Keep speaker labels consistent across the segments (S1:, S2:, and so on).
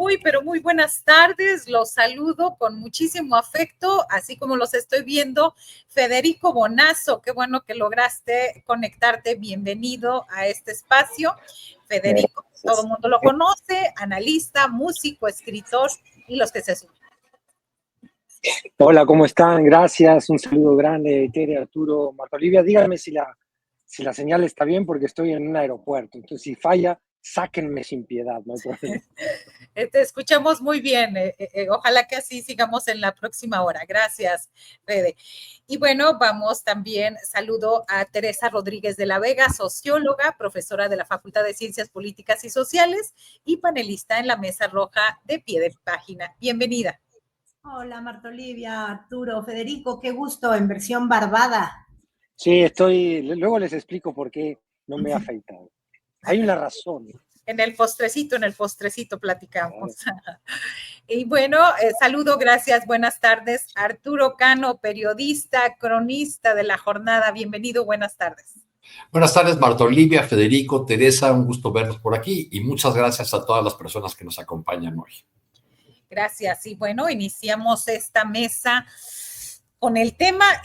S1: Muy, pero muy buenas tardes. Los saludo con muchísimo afecto, así como los estoy viendo. Federico Bonazo, qué bueno que lograste conectarte. Bienvenido a este espacio. Federico, todo el mundo lo conoce, analista, músico, escritor y los que se suman.
S2: Hola, ¿cómo están? Gracias. Un saludo grande, Tere, Arturo, Marta Olivia. Díganme si la señal está bien porque estoy en un aeropuerto. Entonces, si falla, sáquenme sin piedad, no hay problema.
S1: Te escuchamos muy bien. Ojalá que así sigamos en la próxima hora. Gracias, Fede. Y bueno, vamos también, saludo a Teresa Rodríguez de la Vega, socióloga, profesora de la Facultad de Ciencias Políticas y Sociales y panelista en la Mesa Roja de Pie de Página. Bienvenida.
S3: Hola, Marta Olivia, Arturo, Federico, qué gusto en versión barbada.
S2: Sí, luego les explico por qué no me he afeitado. Hay una razón.
S1: En el postrecito platicamos. Y bueno, saludo, gracias, buenas tardes. Arturo Cano, periodista, cronista de La Jornada. Bienvenido, buenas tardes.
S4: Buenas tardes, Marta Olivia, Federico, Teresa, un gusto verlos por aquí y muchas gracias a todas las personas que nos acompañan hoy.
S1: Gracias. Y bueno, iniciamos esta mesa con el tema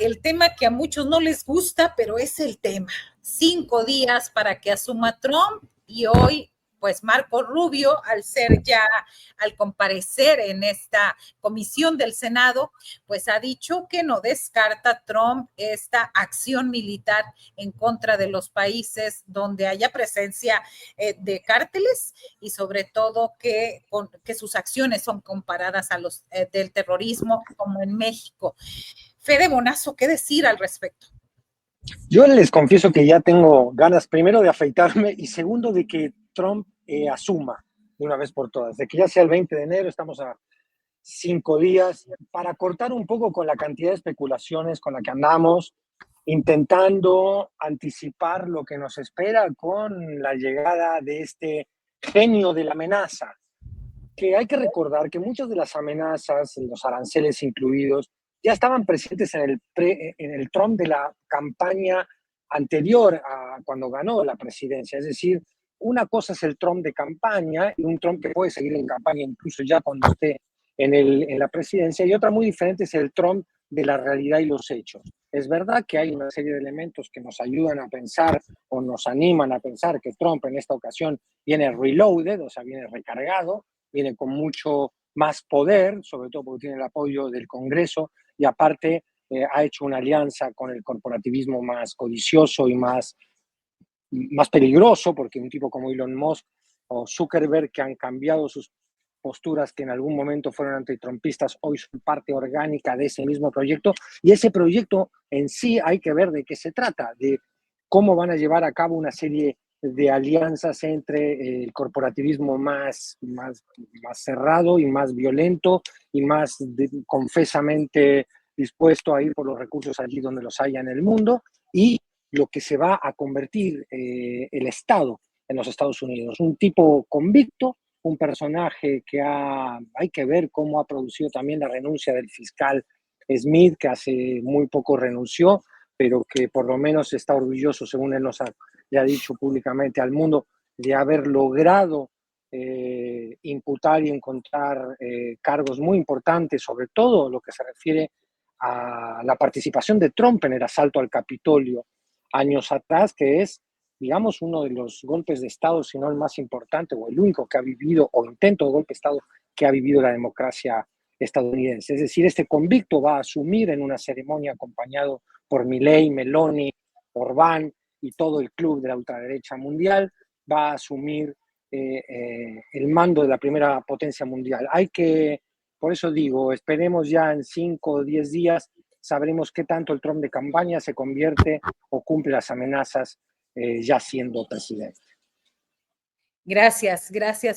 S1: que a muchos no les gusta, pero es el tema. 5 días para que asuma Trump y hoy, pues Marco Rubio, al comparecer en esta comisión del Senado, pues ha dicho que no descarta Trump esta acción militar en contra de los países donde haya presencia de cárteles y sobre todo que sus acciones son comparadas a los del terrorismo como en México. Fede Bonazo, ¿qué decir al respecto?
S2: Yo les confieso que ya tengo ganas, primero, de afeitarme y segundo, de que Trump asuma de una vez por todas, de que ya sea el 20 de enero, estamos a 5 días, para cortar un poco con la cantidad de especulaciones con la que andamos, intentando anticipar lo que nos espera con la llegada de este genio de la amenaza. Que hay que recordar que muchas de las amenazas, los aranceles incluidos, ya estaban presentes en el Trump de la campaña anterior a cuando ganó la presidencia. Es decir, una cosa es el Trump de campaña y un Trump que puede seguir en campaña incluso ya cuando esté en la presidencia, y otra muy diferente es el Trump de la realidad y los hechos. Es verdad que hay una serie de elementos que nos ayudan a pensar o nos animan a pensar que Trump en esta ocasión viene reloaded, o sea, viene recargado, viene con mucho más poder, sobre todo porque tiene el apoyo del Congreso y aparte ha hecho una alianza con el corporativismo más codicioso y más peligroso, porque un tipo como Elon Musk o Zuckerberg, que han cambiado sus posturas que en algún momento fueron antitrumpistas, hoy son parte orgánica de ese mismo proyecto, y ese proyecto en sí hay que ver de qué se trata, de cómo van a llevar a cabo una serie de alianzas entre el corporativismo más cerrado y más violento y más confesamente dispuesto a ir por los recursos allí donde los haya en el mundo, y lo que se va a convertir el Estado en los Estados Unidos. Un tipo convicto, un personaje que hay que ver cómo ha producido también la renuncia del fiscal Smith, que hace muy poco renunció, pero que por lo menos está orgulloso, según él nos ha dicho públicamente al mundo, de haber logrado imputar y encontrar cargos muy importantes, sobre todo lo que se refiere a la participación de Trump en el asalto al Capitolio años atrás, que es, digamos, uno de los golpes de Estado, si no el más importante o el único que ha vivido, o intento de golpe de Estado que ha vivido la democracia estadounidense. Es decir, este convicto va a asumir en una ceremonia acompañado por Milei, Meloni, Orbán y todo el club de la ultraderecha mundial, va a asumir el mando de la primera potencia mundial. Por eso digo, esperemos ya en 5 o 10 días, sabremos qué tanto el Trump de campaña se convierte o cumple las amenazas ya siendo presidente.
S1: Gracias,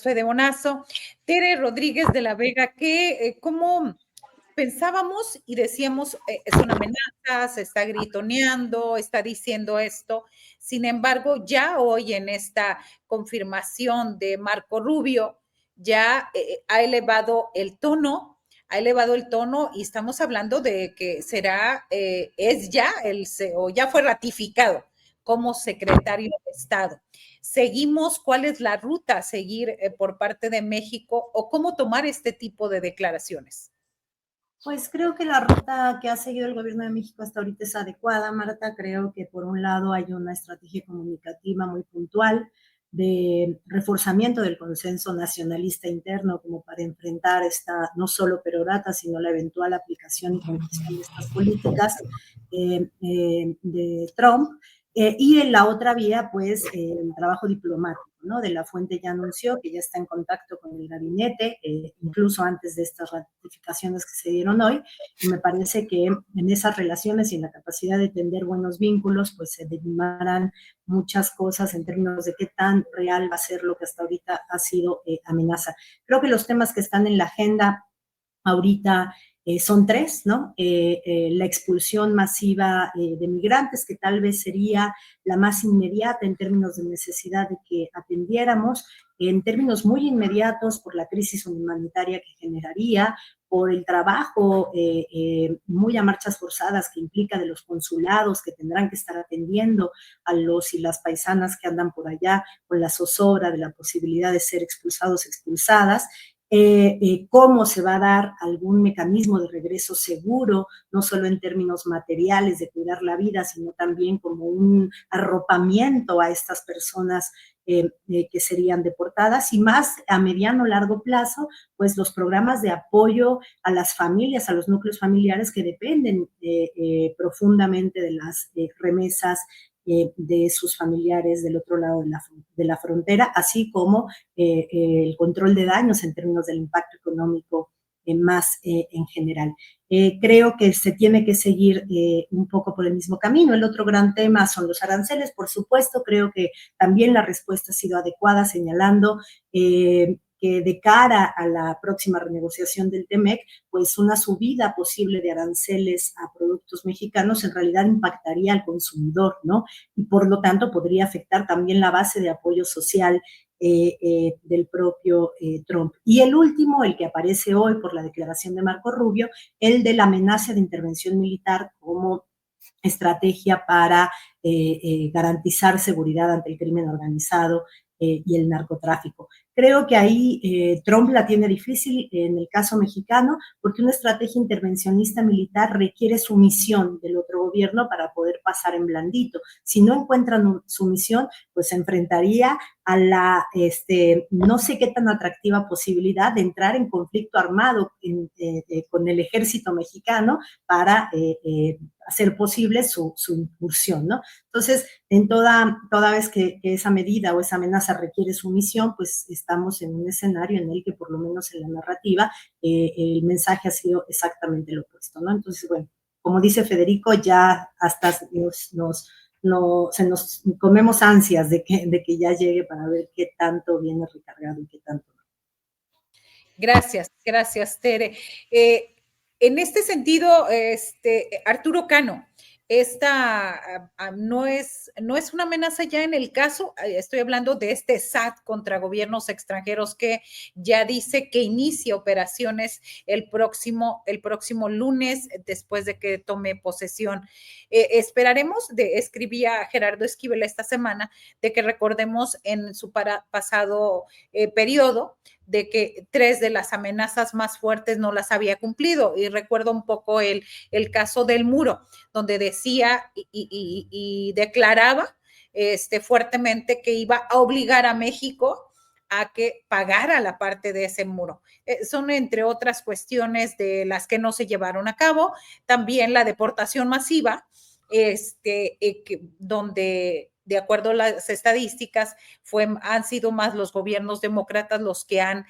S1: Fede Bonazo. Tere Rodríguez de la Vega, ¿cómo pensábamos y decíamos, es una amenaza, se está gritoneando, está diciendo esto? Sin embargo, ya hoy en esta confirmación de Marco Rubio, ya ha elevado el tono y estamos hablando de que será, o ya fue ratificado como secretario de Estado. ¿Seguimos? ¿Cuál es la ruta a seguir por parte de México o cómo tomar este tipo de declaraciones?
S3: Pues creo que la ruta que ha seguido el gobierno de México hasta ahorita es adecuada, Marta. Creo que por un lado hay una estrategia comunicativa muy puntual de reforzamiento del consenso nacionalista interno como para enfrentar esta no solo perorata, sino la eventual aplicación y concreción de estas políticas de Trump. Y en la otra vía, pues, el trabajo diplomático, ¿no? De la Fuente ya anunció que ya está en contacto con el gabinete, incluso antes de estas ratificaciones que se dieron hoy, y me parece que en esas relaciones y en la capacidad de tender buenos vínculos, pues se derivarán muchas cosas en términos de qué tan real va a ser lo que hasta ahorita ha sido amenaza. Creo que los temas que están en la agenda ahorita son tres, ¿no? La expulsión masiva de migrantes, que tal vez sería la más inmediata en términos de necesidad de que atendiéramos, en términos muy inmediatos por la crisis humanitaria que generaría, por el trabajo muy a marchas forzadas que implica de los consulados que tendrán que estar atendiendo a los y las paisanas que andan por allá con la zozobra de la posibilidad de ser expulsados, expulsadas, cómo se va a dar algún mecanismo de regreso seguro, no solo en términos materiales de cuidar la vida, sino también como un arropamiento a estas personas que serían deportadas, y más a mediano o largo plazo, pues los programas de apoyo a las familias, a los núcleos familiares que dependen profundamente de las remesas de sus familiares del otro lado de la frontera, así como el control de daños en términos del impacto económico más en general. Creo que se tiene que seguir un poco por el mismo camino. El otro gran tema son los aranceles, por supuesto. Creo que también la respuesta ha sido adecuada, señalando que de cara a la próxima renegociación del TEMEC, pues una subida posible de aranceles a productos mexicanos en realidad impactaría al consumidor, ¿no? Y por lo tanto podría afectar también la base de apoyo social del propio Trump. Y el último, el que aparece hoy por la declaración de Marco Rubio, el de la amenaza de intervención militar como estrategia para garantizar seguridad ante el crimen organizado y el narcotráfico. Creo que ahí Trump la tiene difícil en el caso mexicano, porque una estrategia intervencionista militar requiere sumisión del otro gobierno para poder pasar en blandito. Si no encuentran sumisión, pues se enfrentaría a la no sé qué tan atractiva posibilidad de entrar en conflicto armado con el ejército mexicano para hacer posible su incursión, ¿no? Entonces, en toda vez que esa medida o esa amenaza requiere sumisión, pues estamos en un escenario en el que, por lo menos en la narrativa, el mensaje ha sido exactamente lo opuesto, ¿no? Entonces, bueno, como dice Federico, ya hasta se nos comemos ansias de que ya llegue para ver qué tanto viene recargado y qué tanto no.
S1: Gracias, Tere. En este sentido, Arturo Cano, esta no es una amenaza ya en el caso, estoy hablando de este SAT contra gobiernos extranjeros que ya dice que inicia operaciones el próximo lunes después de que tome posesión. Esperaremos, escribía Gerardo Esquivel esta semana, de que recordemos en su pasado periodo, de que 3 de las amenazas más fuertes no las había cumplido. Y recuerdo un poco el caso del muro, donde decía y declaraba fuertemente que iba a obligar a México a que pagara la parte de ese muro. Son entre otras cuestiones de las que no se llevaron a cabo. También la deportación masiva, donde de acuerdo a las estadísticas, han sido más los gobiernos demócratas los que han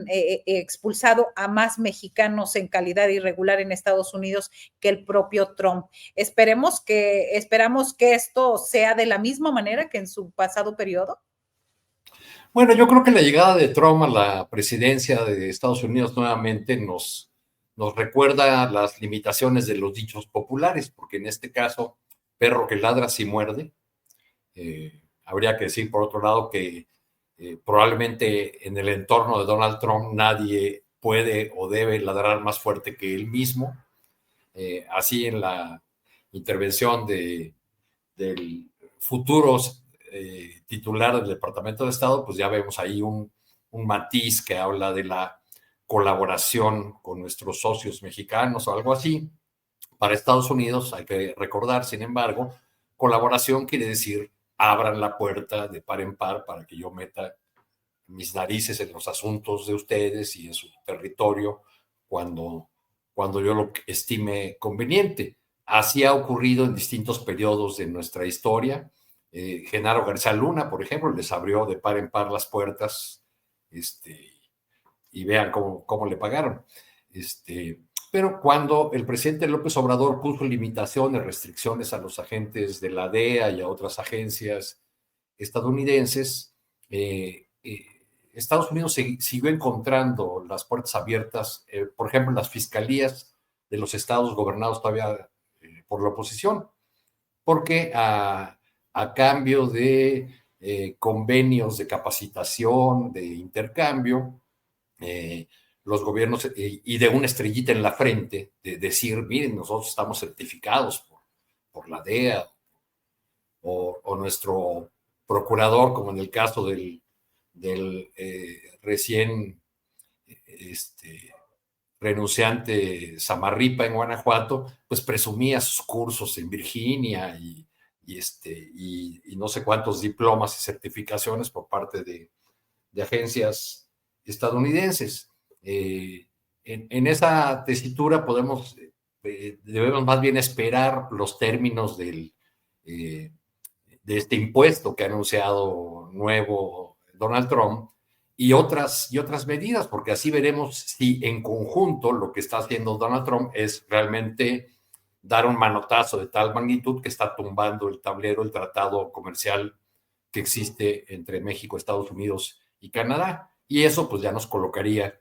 S1: expulsado a más mexicanos en calidad irregular en Estados Unidos que el propio Trump. Esperamos que esto sea de la misma manera que en su pasado periodo.
S4: Bueno, yo creo que la llegada de Trump a la presidencia de Estados Unidos nuevamente nos recuerda las limitaciones de los dichos populares, porque en este caso, perro que ladra sí muerde. Habría que decir, por otro lado, que probablemente en el entorno de Donald Trump nadie puede o debe ladrar más fuerte que él mismo. Así en la intervención del futuros titulares del Departamento de Estado, pues ya vemos ahí un matiz que habla de la colaboración con nuestros socios mexicanos o algo así. Para Estados Unidos hay que recordar, sin embargo, colaboración quiere decir abran la puerta de par en par para que yo meta mis narices en los asuntos de ustedes y en su territorio cuando yo lo estime conveniente. Así ha ocurrido en distintos periodos de nuestra historia. Genaro García Luna, por ejemplo, les abrió de par en par las puertas, y vean cómo le pagaron. Pero cuando el presidente López Obrador puso limitaciones, restricciones a los agentes de la DEA y a otras agencias estadounidenses, Estados Unidos siguió encontrando las puertas abiertas, por ejemplo, en las fiscalías de los estados gobernados todavía por la oposición, porque a cambio de convenios de capacitación, de intercambio, los gobiernos, y de una estrellita en la frente, de decir, miren, nosotros estamos certificados por la DEA, o nuestro procurador, como en el caso del recién renunciante Samarripa en Guanajuato, pues presumía sus cursos en Virginia y no sé cuántos diplomas y certificaciones por parte de agencias estadounidenses. En esa tesitura debemos más bien esperar los términos de este impuesto que ha anunciado nuevo Donald Trump y otras medidas, porque así veremos si en conjunto lo que está haciendo Donald Trump es realmente dar un manotazo de tal magnitud que está tumbando el tablero, el tratado comercial que existe entre México, Estados Unidos y Canadá. Y eso pues ya nos colocaría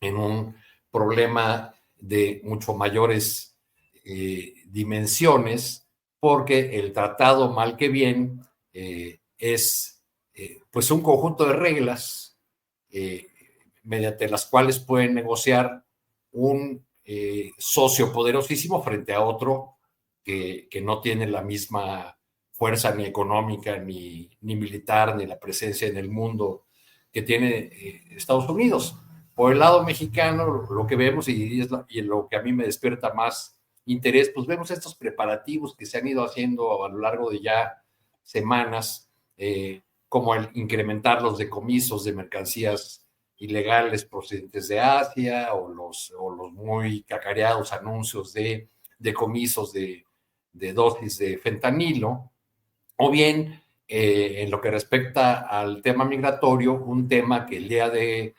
S4: en un problema de mucho mayores dimensiones, porque el tratado, mal que bien, es pues un conjunto de reglas mediante las cuales pueden negociar un socio poderosísimo frente a otro que no tiene la misma fuerza ni económica, ni militar, ni la presencia en el mundo que tiene Estados Unidos. Por el lado mexicano, lo que vemos, y lo que a mí me despierta más interés, pues vemos estos preparativos que se han ido haciendo a lo largo de ya semanas, como el incrementar los decomisos de mercancías ilegales procedentes de Asia, o los muy cacareados anuncios de decomisos de dosis de fentanilo, o bien en lo que respecta al tema migratorio, un tema que el día de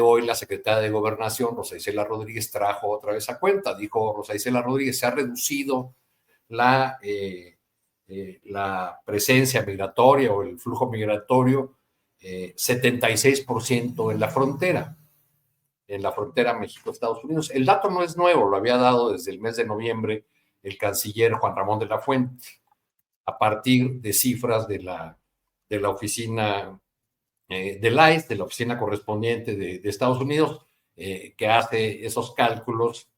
S4: hoy la secretaria de Gobernación, Rosa Isela Rodríguez, trajo otra vez a cuenta. Dijo Rosa Isela Rodríguez, se ha reducido la presencia migratoria o el flujo migratorio 76% en la frontera México-Estados Unidos. El dato no es nuevo, lo había dado desde el mes de noviembre el canciller Juan Ramón de la Fuente, a partir de cifras de la oficina del ICE, de la oficina correspondiente de Estados Unidos, que hace esos cálculos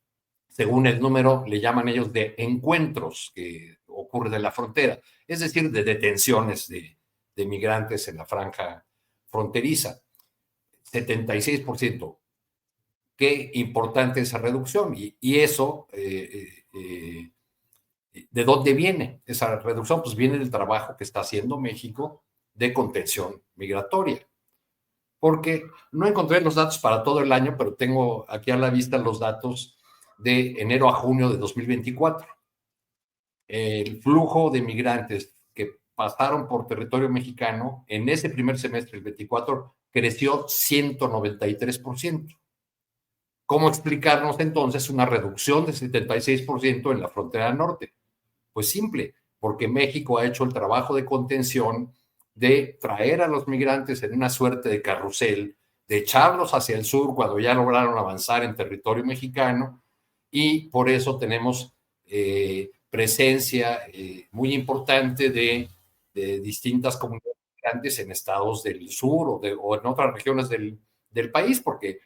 S4: según el número, le llaman ellos, de encuentros que ocurren en la frontera, es decir, de detenciones de migrantes en la franja fronteriza. 76%. Qué importante esa reducción. Y eso, ¿de dónde viene esa reducción? Pues viene del trabajo que está haciendo México de contención migratoria. Porque no encontré los datos para todo el año, pero tengo aquí a la vista los datos de enero a junio de 2024. El flujo de migrantes que pasaron por territorio mexicano en ese primer semestre, el 24, creció 193%. ¿Cómo explicarnos entonces una reducción de 76% en la frontera norte? Pues simple, porque México ha hecho el trabajo de contención de traer a los migrantes en una suerte de carrusel, de echarlos hacia el sur cuando ya lograron avanzar en territorio mexicano, y por eso tenemos presencia muy importante de distintas comunidades migrantes en estados del sur o en otras regiones del país, porque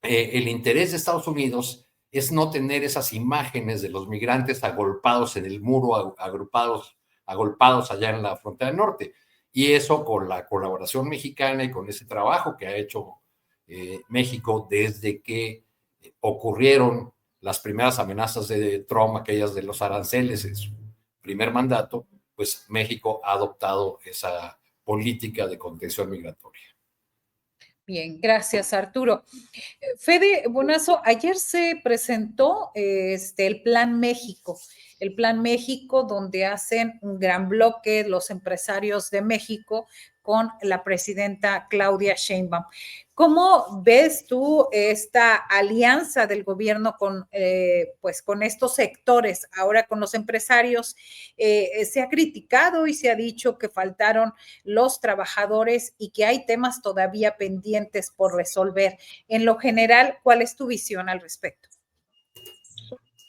S4: el interés de Estados Unidos es no tener esas imágenes de los migrantes agolpados en el muro, agrupados agolpados allá en la frontera norte. Y eso con la colaboración mexicana y con ese trabajo que ha hecho México desde que ocurrieron las primeras amenazas de Trump, aquellas de los aranceles en su primer mandato, pues México ha adoptado esa política de contención migratoria.
S1: Bien, gracias, Arturo. Fede Bonazo, ayer se presentó el Plan México, donde hacen un gran bloque los empresarios de México con la presidenta Claudia Sheinbaum. ¿Cómo ves tú esta alianza del gobierno con estos sectores, ahora con los empresarios? Se ha criticado y se ha dicho que faltaron los trabajadores y que hay temas todavía pendientes por resolver. En lo general, ¿cuál es tu visión al respecto?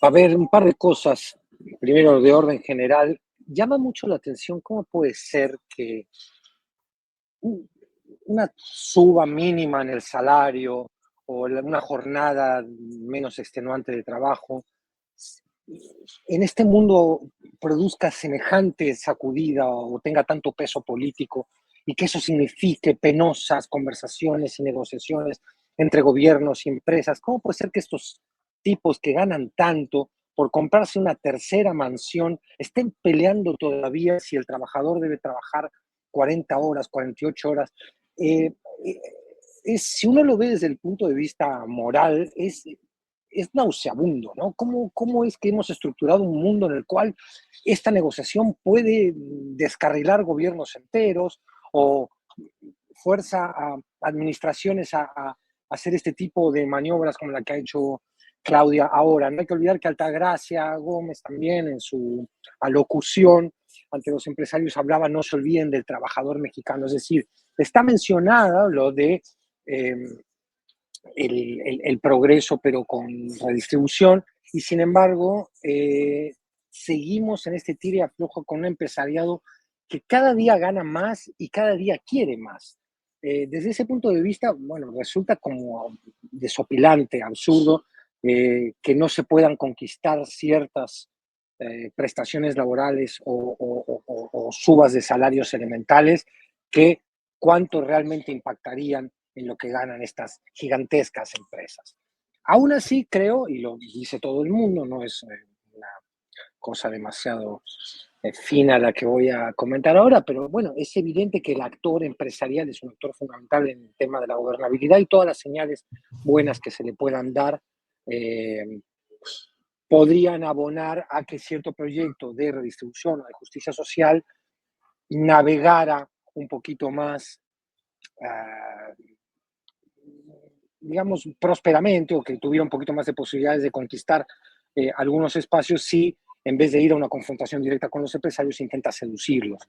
S2: A ver, un par de cosas. Primero, de orden general, llama mucho la atención cómo puede ser que una suba mínima en el salario o una jornada menos extenuante de trabajo en este mundo produzca semejante sacudida o tenga tanto peso político y que eso signifique penosas conversaciones y negociaciones entre gobiernos y empresas. ¿Cómo puede ser que estos tipos que ganan tanto por comprarse una tercera mansión estén peleando todavía si el trabajador debe trabajar 40 horas, 48 horas? Si uno lo ve desde el punto de vista moral, es nauseabundo, ¿no? ¿Cómo es que hemos estructurado un mundo en el cual esta negociación puede descarrilar gobiernos enteros o fuerza a administraciones a hacer este tipo de maniobras como la que ha hecho Claudia ahora? No hay que olvidar que Altagracia Gómez también en su alocución ante los empresarios hablaba, no se olviden del trabajador mexicano, es decir, está mencionada lo de el progreso, pero con redistribución, y sin embargo, seguimos en este tire y aflojo con un empresariado que cada día gana más y cada día quiere más. Desde ese punto de vista, bueno, resulta como desopilante, absurdo, que no se puedan conquistar ciertas prestaciones laborales o subas de salarios elementales que cuánto realmente impactarían en lo que ganan estas gigantescas empresas. Aún así, creo, y lo dice todo el mundo, no es una cosa demasiado fina la que voy a comentar ahora, pero bueno, es evidente que el actor empresarial es un actor fundamental en el tema de la gobernabilidad y todas las señales buenas que se le puedan dar podrían abonar a que cierto proyecto de redistribución o de justicia social navegara un poquito más digamos, prósperamente o que tuviera un poquito más de posibilidades de conquistar algunos espacios si, en vez de ir a una confrontación directa con los empresarios, intenta seducirlos.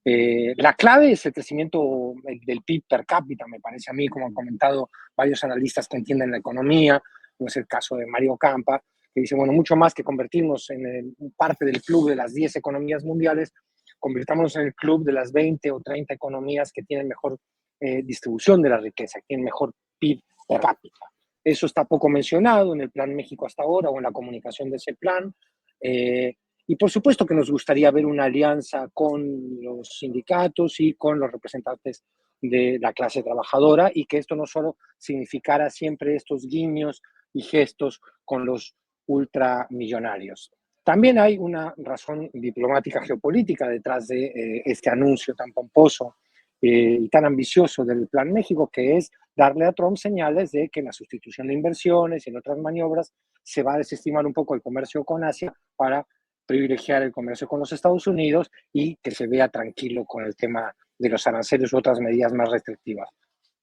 S2: La clave es el crecimiento del PIB per cápita, me parece a mí, como han comentado varios analistas que entienden la economía, como es el caso de Mario Campa, que dice, bueno, mucho más que convertirnos en parte del club de las 10 economías mundiales, convirtámonos en el club de las 20 o 30 economías que tienen mejor distribución de la riqueza, que tienen mejor PIB per cápita. Eso está poco mencionado en el Plan México hasta ahora o en la comunicación de ese plan. Y por supuesto que nos gustaría ver una alianza con los sindicatos y con los representantes de la clase trabajadora y que esto no solo significara siempre estos guiños y gestos con los ultramillonarios. También hay una razón diplomática geopolítica detrás de este anuncio tan pomposo y tan ambicioso del Plan México, que es darle a Trump señales de que en la sustitución de inversiones y en otras maniobras se va a desestimar un poco el comercio con Asia para privilegiar el comercio con los Estados Unidos y que se vea tranquilo con el tema de los aranceles u otras medidas más restrictivas.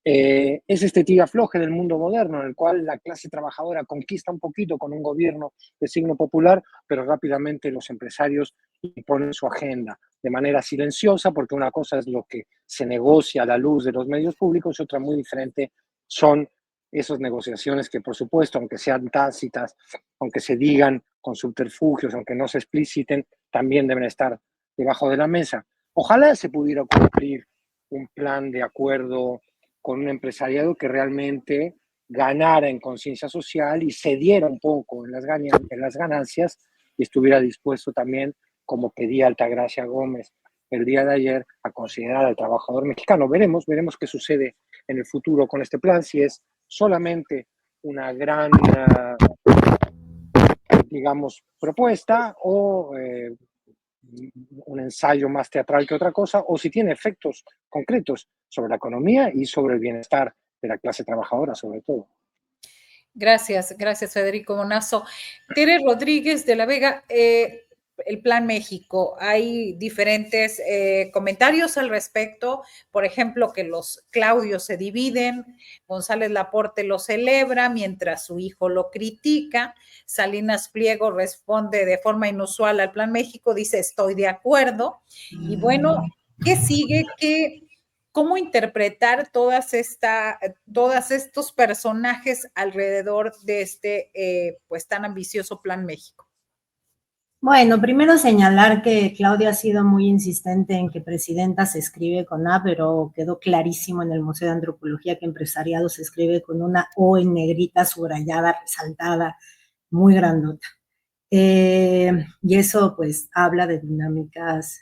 S2: Es este tira-afloje del mundo moderno en el cual la clase trabajadora conquista un poquito con un gobierno de signo popular, pero rápidamente los empresarios imponen su agenda de manera silenciosa, porque una cosa es lo que se negocia a la luz de los medios públicos y otra muy diferente son esas negociaciones que, por supuesto, aunque sean tácitas, aunque se digan con subterfugios, aunque no se expliciten, también deben estar debajo de la mesa. Ojalá se pudiera cumplir un plan de acuerdo con un empresariado que realmente ganara en conciencia social y cediera un poco en las ganancias y estuviera dispuesto también como pedía Altagracia Gómez el día de ayer, a considerar al trabajador mexicano. Veremos qué sucede en el futuro con este plan, si es solamente una gran, digamos, propuesta o un ensayo más teatral que otra cosa, o si tiene efectos concretos sobre la economía y sobre el bienestar de la clase trabajadora, sobre todo.
S1: Gracias, Federico Bonazo. Tere Rodríguez de la Vega, el Plan México, hay diferentes comentarios al respecto, por ejemplo, que los Claudios se dividen, González Laporte lo celebra mientras su hijo lo critica, Salinas Pliego responde de forma inusual al Plan México, dice estoy de acuerdo, y bueno, ¿qué sigue? ¿Cómo interpretar todos estos personajes alrededor de este pues tan ambicioso Plan México?
S3: Bueno, primero señalar que Claudia ha sido muy insistente en que presidenta se escribe con A, pero quedó clarísimo en el Museo de Antropología que empresariado se escribe con una O en negrita, subrayada, resaltada, muy grandota. Y eso pues habla de dinámicas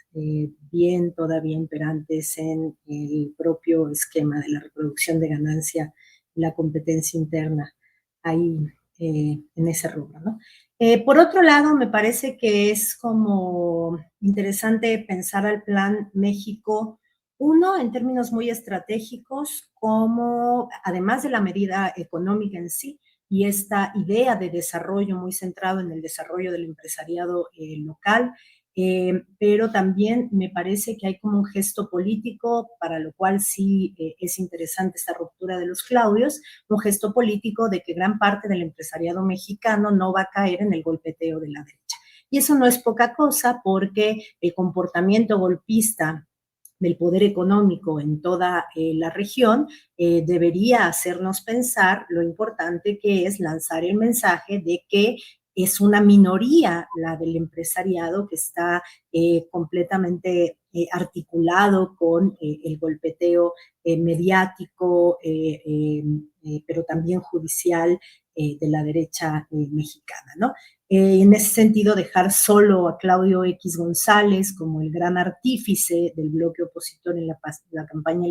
S3: todavía imperantes en el propio esquema de la reproducción de ganancia y la competencia interna ahí en ese rubro, ¿no? Por otro lado, me parece que es como interesante pensar al Plan México, uno, en términos muy estratégicos, como además de la medida económica en sí, y esta idea de desarrollo muy centrado en el desarrollo del empresariado local, pero también me parece que hay como un gesto político, para lo cual sí es interesante esta ruptura de los Claudios, un gesto político de que gran parte del empresariado mexicano no va a caer en el golpeteo de la derecha. Y eso no es poca cosa porque el comportamiento golpista del poder económico en toda la región, debería hacernos pensar lo importante que es lanzar el mensaje de que es una minoría la del empresariado que está completamente articulado con el golpeteo mediático, pero también judicial de la derecha mexicana, ¿no? En ese sentido, dejar solo a Claudio X González como el gran artífice del bloque opositor en la campaña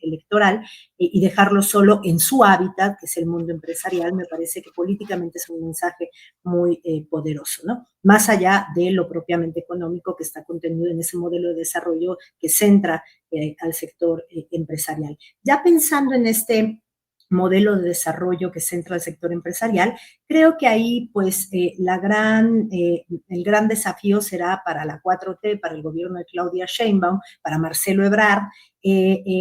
S3: electoral y dejarlo solo en su hábitat, que es el mundo empresarial, me parece que políticamente es un mensaje muy poderoso, ¿no? Más allá de lo propiamente económico que está contenido en ese modelo de desarrollo que centra al sector empresarial. Ya pensando en este modelo de desarrollo que centra al sector empresarial, creo que ahí pues el gran desafío será para la 4T, para el gobierno de Claudia Sheinbaum, para Marcelo Ebrard,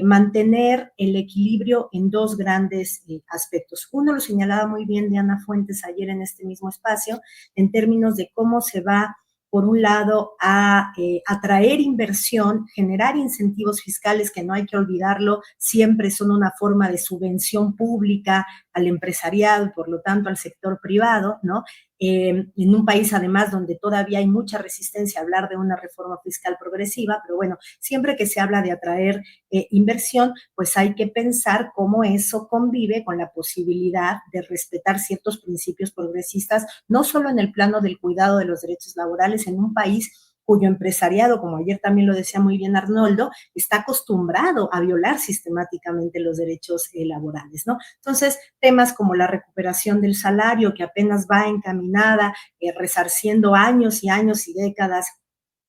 S3: mantener el equilibrio en dos grandes aspectos. Uno lo señalaba muy bien Diana Fuentes ayer en este mismo espacio, en términos de cómo se va por un lado, a atraer inversión, generar incentivos fiscales, que no hay que olvidarlo, siempre son una forma de subvención pública al empresariado y por lo tanto al sector privado, ¿no? En un país además donde todavía hay mucha resistencia a hablar de una reforma fiscal progresiva, pero bueno, siempre que se habla de atraer inversión, pues hay que pensar cómo eso convive con la posibilidad de respetar ciertos principios progresistas, no solo en el plano del cuidado de los derechos laborales en un país cuyo empresariado, como ayer también lo decía muy bien Arnoldo, está acostumbrado a violar sistemáticamente los derechos laborales, ¿no? Entonces, temas como la recuperación del salario, que apenas va encaminada, resarciendo años y años y décadas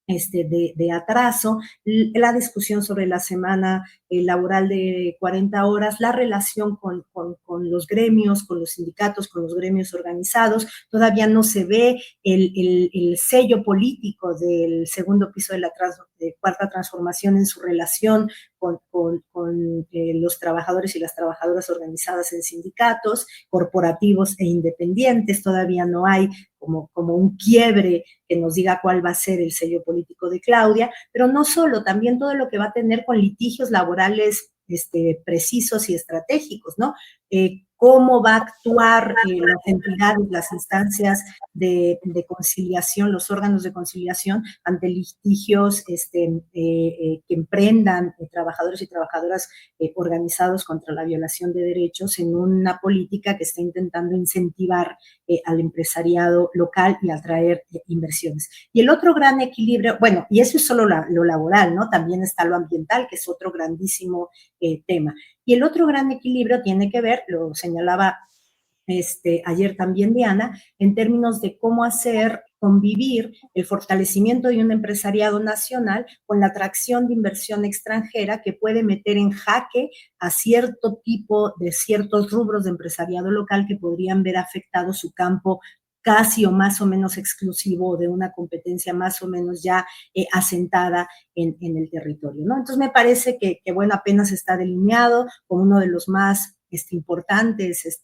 S3: de atraso, la discusión sobre la semana laboral de 40 horas, la relación con los gremios, con los sindicatos, con los gremios organizados. Todavía no se ve el sello político del segundo piso de la cuarta transformación en su relación con los trabajadores y las trabajadoras organizadas en sindicatos, corporativos e independientes. Todavía no hay como un quiebre que nos diga cuál va a ser el sello político de Claudia, pero no solo, también todo lo que va a tener con litigios laborales precisos y estratégicos, ¿no? cómo va a actuar las entidades, las instancias de conciliación, los órganos de conciliación ante litigios que emprendan trabajadores y trabajadoras organizados contra la violación de derechos en una política que está intentando incentivar al empresariado local y atraer inversiones. Y el otro gran equilibrio, bueno, y eso es solo lo laboral, ¿no? También está lo ambiental, que es otro grandísimo tema. Y el otro gran equilibrio tiene que ver, lo señalaba ayer también Diana, en términos de cómo hacer convivir el fortalecimiento de un empresariado nacional con la atracción de inversión extranjera que puede meter en jaque a cierto tipo de ciertos rubros de empresariado local que podrían ver afectado su campo casi o más o menos exclusivo de una competencia más o menos ya asentada en el territorio, ¿no? Entonces me parece que, bueno, apenas está delineado como uno de los más importantes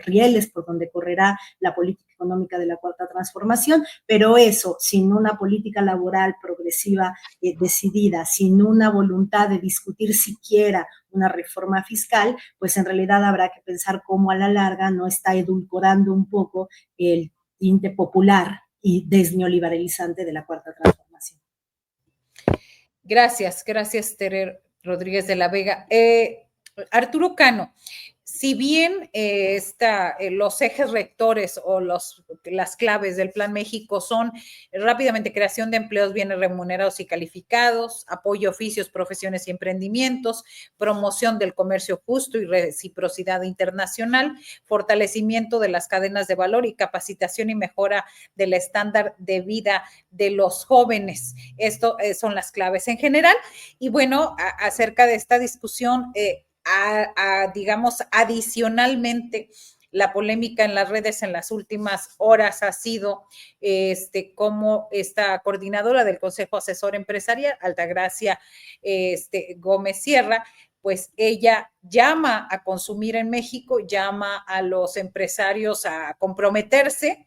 S3: rieles por donde correrá la política económica de la Cuarta Transformación, pero eso, sin una política laboral progresiva decidida, sin una voluntad de discutir siquiera una reforma fiscal, pues en realidad habrá que pensar cómo a la larga no está edulcorando un poco el tinte popular y desneoliberalizante de la Cuarta Transformación.
S1: Gracias, Tere Rodríguez de la Vega. Arturo Cano, si bien los ejes rectores o las claves del Plan México son rápidamente creación de empleos bien remunerados y calificados, apoyo a oficios, profesiones y emprendimientos, promoción del comercio justo y reciprocidad internacional, fortalecimiento de las cadenas de valor y capacitación y mejora del estándar de vida de los jóvenes. Esto son las claves en general. Y bueno, acerca de esta discusión, digamos, adicionalmente, la polémica en las redes en las últimas horas ha sido como esta coordinadora del Consejo Asesor Empresarial, Altagracia Gómez Sierra, pues ella llama a consumir en México, llama a los empresarios a comprometerse,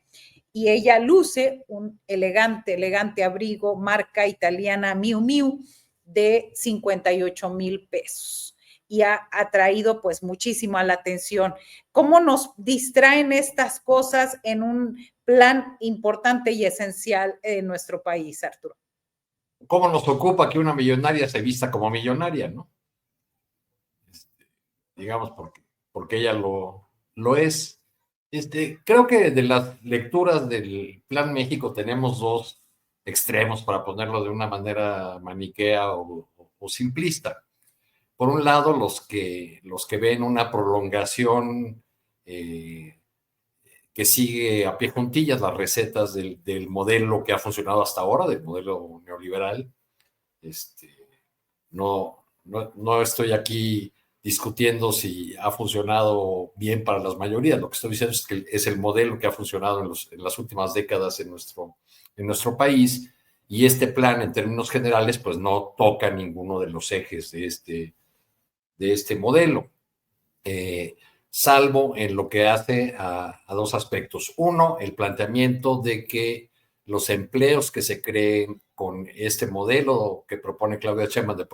S1: y ella luce un elegante abrigo marca italiana Miu Miu de 58,000 pesos. Y ha atraído pues muchísimo la atención. ¿Cómo nos distraen estas cosas en un plan importante y esencial en nuestro país, Arturo?
S4: ¿Cómo nos ocupa que una millonaria se vista como millonaria, no? Digamos, porque ella lo es. Creo que de las lecturas del Plan México tenemos dos extremos, para ponerlo de una manera maniquea o simplista. Por un lado, los que ven una prolongación que sigue a pie juntillas las recetas del modelo que ha funcionado hasta ahora, del modelo neoliberal. No estoy aquí discutiendo si ha funcionado bien para las mayorías. Lo que estoy diciendo es que es el modelo que ha funcionado en las últimas décadas en nuestro país, y este plan, en términos generales, pues no toca ninguno de los ejes de este modelo, salvo en lo que hace a dos aspectos. Uno, el planteamiento de que los empleos que se creen con este modelo que propone Claudia Sheinbaum de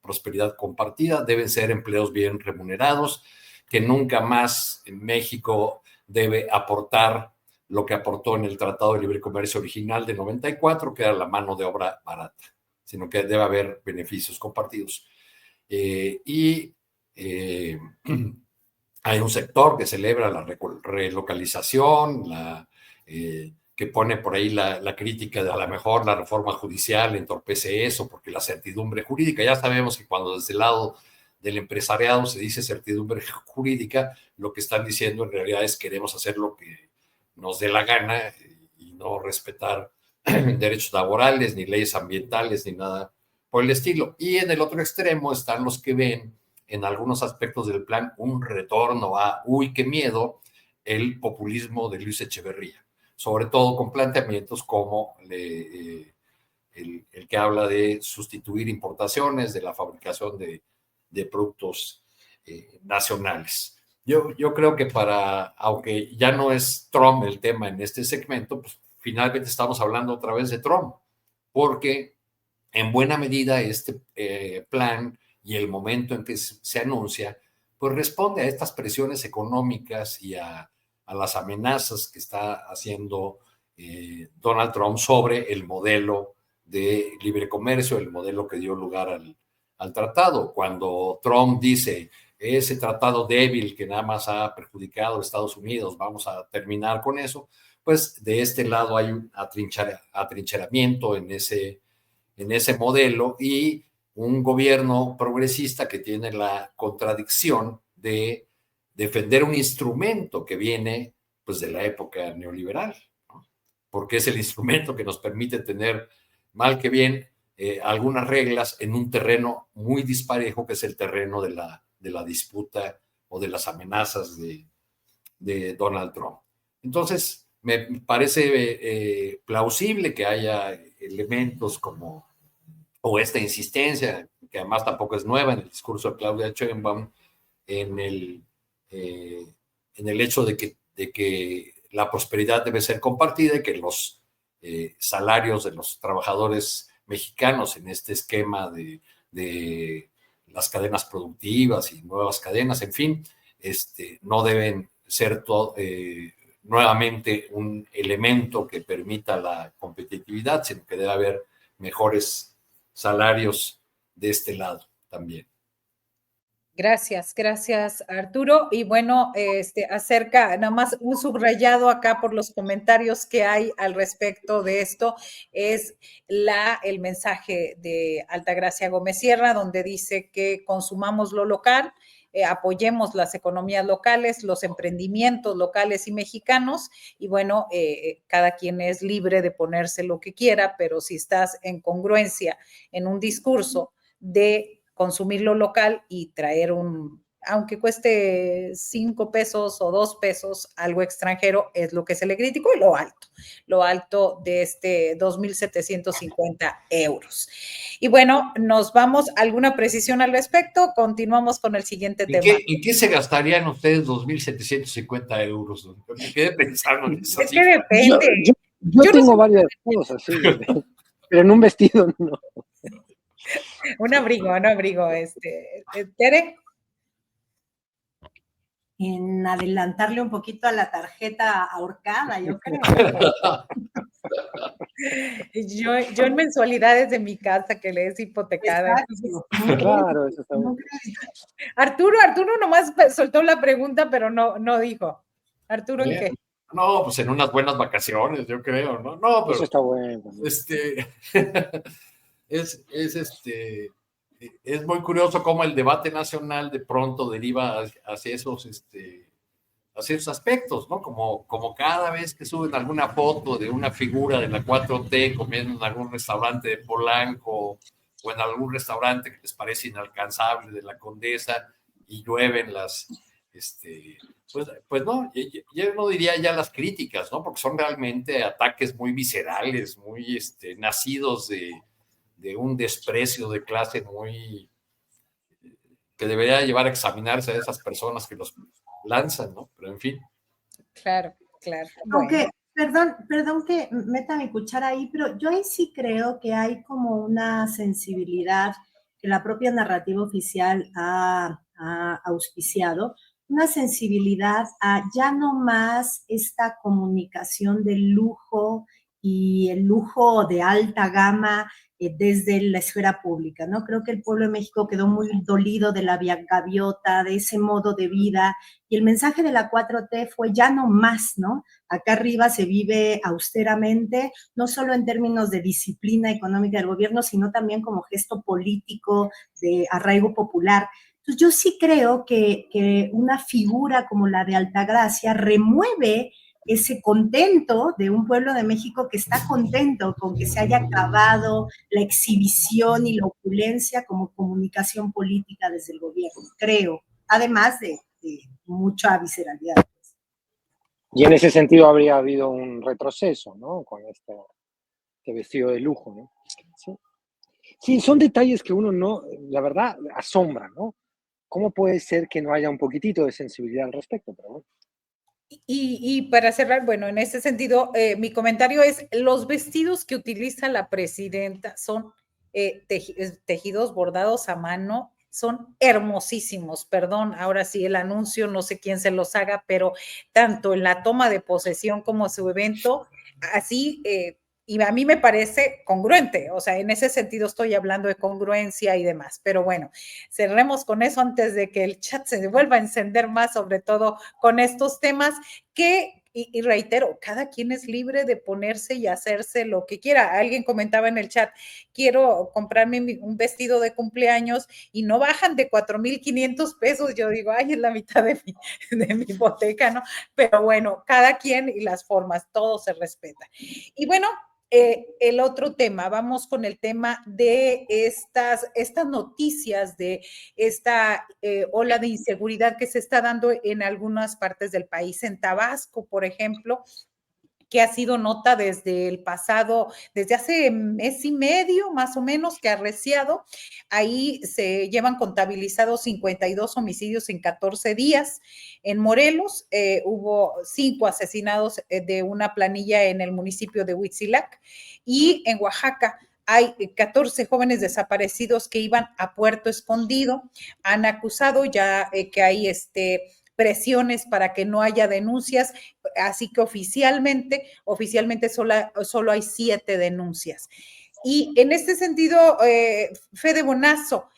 S4: prosperidad compartida deben ser empleos bien remunerados, que nunca más en México debe aportar lo que aportó en el Tratado de Libre Comercio original de 94, que era la mano de obra barata, sino que debe haber beneficios compartidos. Hay un sector que celebra la relocalización, que pone por ahí la crítica de a lo mejor la reforma judicial entorpece eso, porque la certidumbre jurídica, ya sabemos que cuando desde el lado del empresariado se dice certidumbre jurídica, lo que están diciendo en realidad es queremos hacer lo que nos dé la gana y no respetar derechos laborales, ni leyes ambientales, ni nada por el estilo. Y en el otro extremo están los que ven en algunos aspectos del plan un retorno a, uy, qué miedo, el populismo de Luis Echeverría, sobre todo con planteamientos como el que habla de sustituir importaciones, de la fabricación de productos nacionales. Yo creo que aunque ya no es Trump el tema en este segmento, pues finalmente estamos hablando otra vez de Trump, porque en buena medida este plan y el momento en que se anuncia pues responde a estas presiones económicas y a las amenazas que está haciendo Donald Trump sobre el modelo de libre comercio, el modelo que dio lugar al tratado. Cuando Trump dice, ese tratado débil que nada más ha perjudicado a Estados Unidos, vamos a terminar con eso, pues de este lado hay un atrincheramiento en ese modelo y un gobierno progresista que tiene la contradicción de defender un instrumento que viene pues de la época neoliberal, ¿no? Porque es el instrumento que nos permite tener, mal que bien, algunas reglas en un terreno muy disparejo, que es el terreno de la disputa o de las amenazas de Donald Trump. Entonces, me parece plausible que haya elementos como, o esta insistencia, que además tampoco es nueva en el discurso de Claudia Sheinbaum, en el hecho de que la prosperidad debe ser compartida y que los salarios de los trabajadores mexicanos en este esquema de las cadenas productivas y nuevas cadenas, en fin, no deben ser nuevamente un elemento que permita la competitividad, sino que debe haber mejores salarios de este lado también.
S1: Gracias, gracias Arturo. Y bueno, acerca, nada más un subrayado acá por los comentarios que hay al respecto de esto, es el mensaje de Altagracia Gómez Sierra, donde dice que consumamos lo local, apoyemos las economías locales, los emprendimientos locales y mexicanos, y bueno, cada quien es libre de ponerse lo que quiera, pero si estás en congruencia en un discurso de consumir lo local y traer aunque cueste 5 pesos o 2 pesos, algo extranjero, es lo que se le criticó, y lo alto de 2.750 euros. Y bueno, nos vamos, ¿alguna precisión al respecto? Continuamos con el siguiente tema.
S4: ¿En qué se gastarían ustedes 2.750 euros? Me quedé pensando en esa
S1: cifra. Que depende.
S2: Yo tengo varias cosas, sí, pero en un vestido no.
S1: Un abrigo, Tere.
S3: En adelantarle un poquito a la tarjeta ahorcada, yo creo.
S1: Yo en mensualidades de mi casa que le es hipotecada.
S2: Claro, eso está bien.
S1: Arturo nomás soltó la pregunta, pero no dijo. Arturo, ¿en qué?
S4: No, pues en unas vacaciones, yo creo, ¿no? No, pero
S2: eso está bueno.
S4: Es muy curioso cómo el debate nacional de pronto deriva hacia esos aspectos, ¿no? Como cada vez que suben alguna foto de una figura de la 4T comiendo en algún restaurante de Polanco o en algún restaurante que les parece inalcanzable de la Condesa y llueven pues no, yo no diría ya las críticas, ¿no? Porque son realmente ataques muy viscerales, muy nacidos de un desprecio de clase muy que debería llevar a examinarse a esas personas que los lanzan, ¿no? Pero en fin.
S1: Claro.
S3: Aunque, perdón que meta mi cuchara ahí, pero yo ahí sí creo que hay como una sensibilidad que la propia narrativa oficial ha auspiciado, una sensibilidad a ya no más esta comunicación del lujo y el lujo de alta gama desde la esfera pública, ¿no? Creo que el pueblo de México quedó muy dolido de la gaviota, de ese modo de vida, y el mensaje de la 4T fue ya no más, ¿no? Acá arriba se vive austeramente, no solo en términos de disciplina económica del gobierno, sino también como gesto político de arraigo popular. Entonces yo sí creo que una figura como la de Altagracia remueve ese contento de un pueblo de México que está contento con que se haya acabado la exhibición y la opulencia como comunicación política desde el gobierno, creo, además de mucha visceralidad.
S2: Y en ese sentido habría habido un retroceso, ¿no? Con este vestido de lujo, ¿no? Sí, son detalles que uno no, la verdad, asombra, ¿no? ¿Cómo puede ser que no haya un poquitito de sensibilidad al respecto? Pero bueno.
S1: Y para cerrar, bueno, en ese sentido, mi comentario es, los vestidos que utiliza la presidenta son tejidos bordados a mano son hermosísimos, perdón, ahora sí el anuncio, no sé quién se los haga, pero tanto en la toma de posesión como su evento, así, y a mí me parece congruente, o sea, en ese sentido estoy hablando de congruencia y demás, pero bueno, cerremos con eso antes de que el chat se vuelva a encender más, sobre todo con estos temas que y reitero, cada quien es libre de ponerse y hacerse lo que quiera. Alguien comentaba en el chat, quiero comprarme un vestido de cumpleaños y no bajan de 4,500 pesos. Yo digo, ay, es la mitad de mi hipoteca, ¿no? Pero bueno, cada quien y las formas, todo se respeta. Y bueno, el otro tema, vamos con el tema de estas noticias de esta ola de inseguridad que se está dando en algunas partes del país. En Tabasco, por ejemplo, que ha sido nota desde el pasado, desde hace mes y medio más o menos, que ha arreciado. Ahí se llevan contabilizados 52 homicidios en 14 días. En Morelos hubo 5 asesinados de una planilla en el municipio de Huitzilac, y en Oaxaca hay 14 jóvenes desaparecidos que iban a Puerto Escondido. Han acusado ya que hay presiones para que no haya denuncias, así que oficialmente solo hay 7 denuncias. Y en este sentido, Fede Bonazo,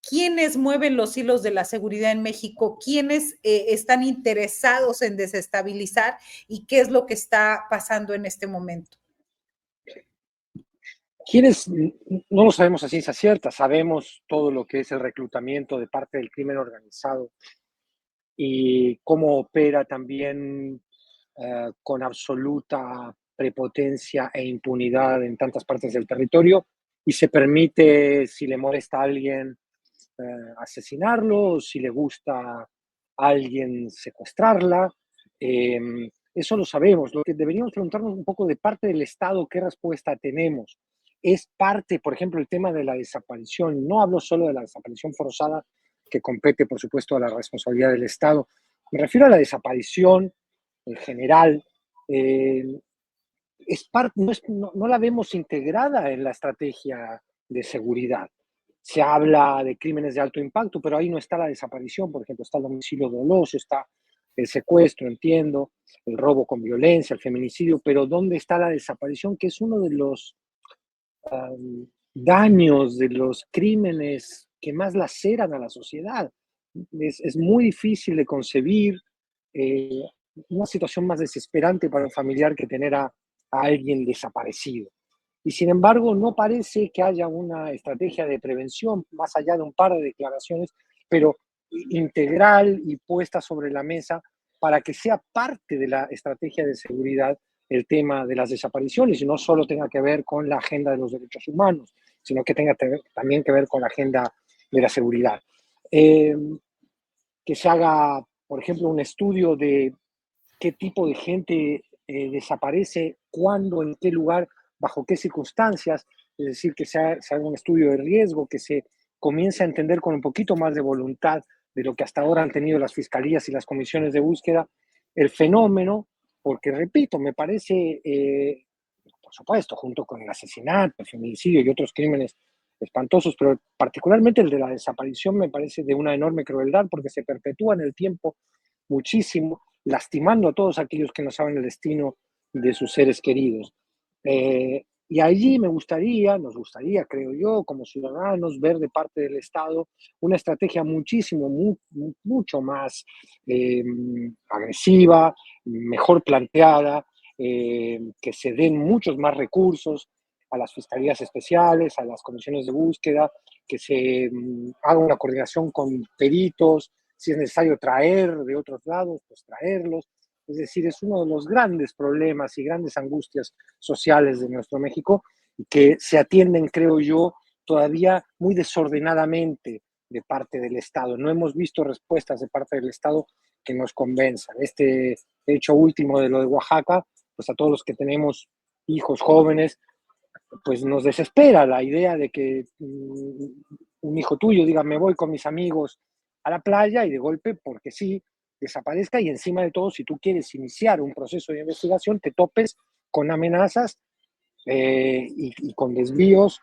S1: ¿quiénes mueven los hilos de la seguridad en México? ¿Quiénes están interesados en desestabilizar? ¿Y qué es lo que está pasando en este momento?
S2: ¿Quiénes? No lo sabemos a ciencia cierta, sabemos todo lo que es el reclutamiento de parte del crimen organizado y cómo opera también con absoluta prepotencia e impunidad en tantas partes del territorio y se permite, si le molesta a alguien, asesinarlo, o si le gusta a alguien secuestrarla. Eso lo sabemos. Lo que deberíamos preguntarnos un poco de parte del Estado, ¿qué respuesta tenemos? Es parte, por ejemplo, el tema de la desaparición. No hablo solo de la desaparición forzada, que compete, por supuesto, a la responsabilidad del Estado. Me refiero a la desaparición en general. Es parte, no la vemos integrada en la estrategia de seguridad. Se habla de crímenes de alto impacto, pero ahí no está la desaparición, por ejemplo, está el homicidio doloso, está el secuestro, entiendo, el robo con violencia, el feminicidio, pero ¿dónde está la desaparición? Que es uno de los daños, de los crímenes que más laceran a la sociedad. Es muy difícil de concebir una situación más desesperante para un familiar que tener a alguien desaparecido. Y sin embargo, no parece que haya una estrategia de prevención, más allá de un par de declaraciones, pero integral y puesta sobre la mesa para que sea parte de la estrategia de seguridad el tema de las desapariciones y no solo tenga que ver con la agenda de los derechos humanos, sino que tenga también que ver con la agenda de la seguridad. Que se haga, por ejemplo, un estudio de qué tipo de gente desaparece, cuándo, en qué lugar, bajo qué circunstancias, es decir, que se haga un estudio de riesgo, que se comience a entender con un poquito más de voluntad de lo que hasta ahora han tenido las fiscalías y las comisiones de búsqueda, el fenómeno, porque repito, me parece, por supuesto, junto con el asesinato, el feminicidio y otros crímenes espantosos, pero particularmente el de la desaparición me parece de una enorme crueldad porque se perpetúa en el tiempo muchísimo, lastimando a todos aquellos que no saben el destino de sus seres queridos. Y allí nos gustaría, creo yo, como ciudadanos, ver de parte del Estado una estrategia mucho más agresiva, mejor planteada, que se den muchos más recursos a las fiscalías especiales, a las comisiones de búsqueda, que se haga una coordinación con peritos, si es necesario traer de otros lados, pues traerlos. Es decir, es uno de los grandes problemas y grandes angustias sociales de nuestro México que se atienden, creo yo, todavía muy desordenadamente de parte del Estado. No hemos visto respuestas de parte del Estado que nos convenzan. Este hecho último de lo de Oaxaca, pues a todos los que tenemos hijos jóvenes, pues nos desespera la idea de que un hijo tuyo diga, me voy con mis amigos a la playa y de golpe, porque sí, desaparezca y encima de todo, si tú quieres iniciar un proceso de investigación, te topes con amenazas y con desvíos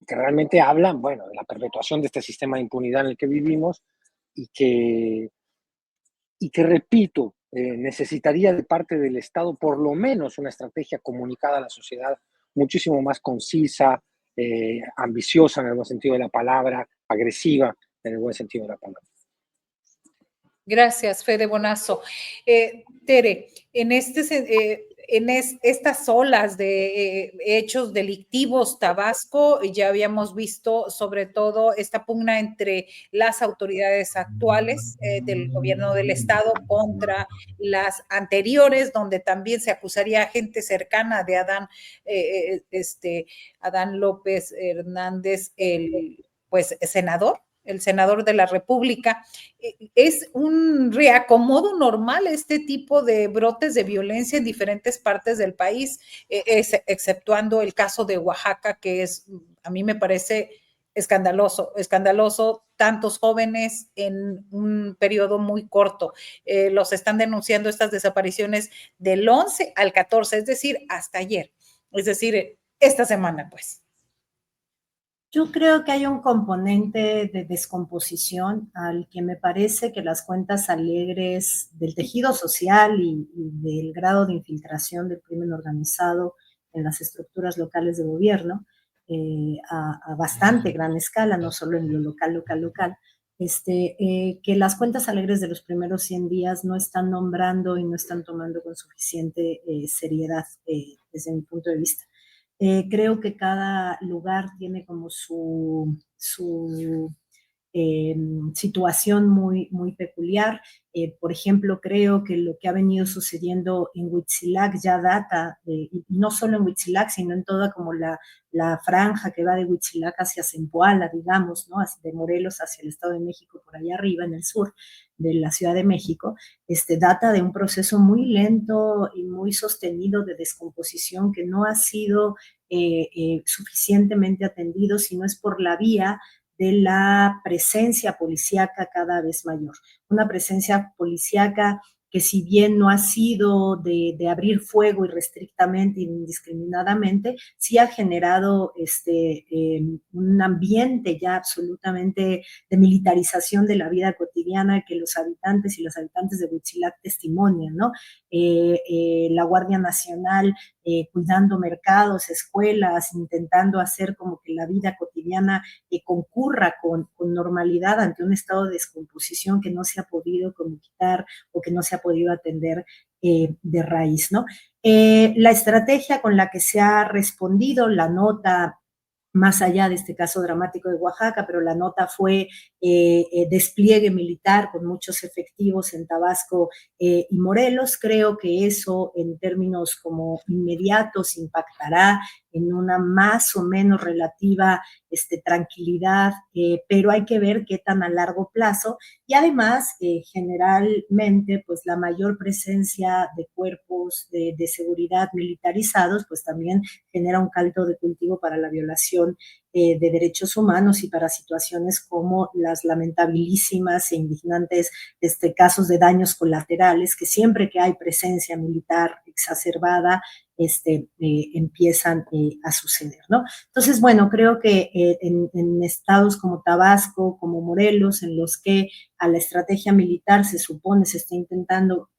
S2: que realmente hablan, bueno, de la perpetuación de este sistema de impunidad en el que vivimos y que repito, necesitaría de parte del Estado por lo menos una estrategia comunicada a la sociedad muchísimo más concisa, ambiciosa en el buen sentido de la palabra, agresiva en el buen sentido de la palabra.
S1: Gracias, Fede Bonazo. Tere, en estas olas de hechos delictivos, Tabasco, ya habíamos visto sobre todo esta pugna entre las autoridades actuales del gobierno del estado contra las anteriores, donde también se acusaría a gente cercana de Adán López Hernández, el senador de la República. Es un reacomodo normal este tipo de brotes de violencia en diferentes partes del país, exceptuando el caso de Oaxaca, que a mí me parece escandaloso, tantos jóvenes en un periodo muy corto. Los están denunciando estas desapariciones del 11 al 14, es decir, hasta ayer, es decir, esta semana, pues.
S3: Yo creo que hay un componente de descomposición al que me parece que las cuentas alegres del tejido social y del grado de infiltración del crimen organizado en las estructuras locales de gobierno, a bastante gran escala, no solo en lo local, que las cuentas alegres de los primeros 100 días no están nombrando y no están tomando con suficiente seriedad desde mi punto de vista. Creo que cada lugar tiene como su situación muy, muy peculiar. Por ejemplo, creo que lo que ha venido sucediendo en Huitzilac ya data, y no solo en Huitzilac, sino en toda como la franja que va de Huitzilac hacia Zempoala, digamos, ¿no? De Morelos hacia el Estado de México, por allá arriba en el sur de la Ciudad de México, data de un proceso muy lento y muy sostenido de descomposición que no ha sido suficientemente atendido, si no es por la vía de la presencia policíaca cada vez mayor. Una presencia policíaca que si bien no ha sido de abrir fuego irrestrictamente e indiscriminadamente, sí ha generado un ambiente ya absolutamente de militarización de la vida cotidiana que los habitantes y las habitantes de Huitzilac testimonian, ¿no? La Guardia Nacional cuidando mercados, escuelas, intentando hacer como que la vida cotidiana concurra con normalidad ante un estado de descomposición que no se ha podido como quitar o que no se ha podido atender de raíz, ¿no? La estrategia con la que se ha respondido, la nota, más allá de este caso dramático de Oaxaca, pero la nota fue despliegue militar con muchos efectivos en Tabasco y Morelos. Creo que eso en términos como inmediatos impactará en una más o menos relativa tranquilidad, pero hay que ver qué tan a largo plazo. Y además, generalmente, pues la mayor presencia de cuerpos de seguridad militarizados, pues también genera un caldo de cultivo para la violación de derechos humanos y para situaciones como las lamentabilísimas e indignantes casos de daños colaterales, que siempre que hay presencia militar exacerbada, empiezan a suceder, ¿no? Entonces, bueno, creo que en estados como Tabasco, como Morelos, en los que a la estrategia militar se supone se está intentando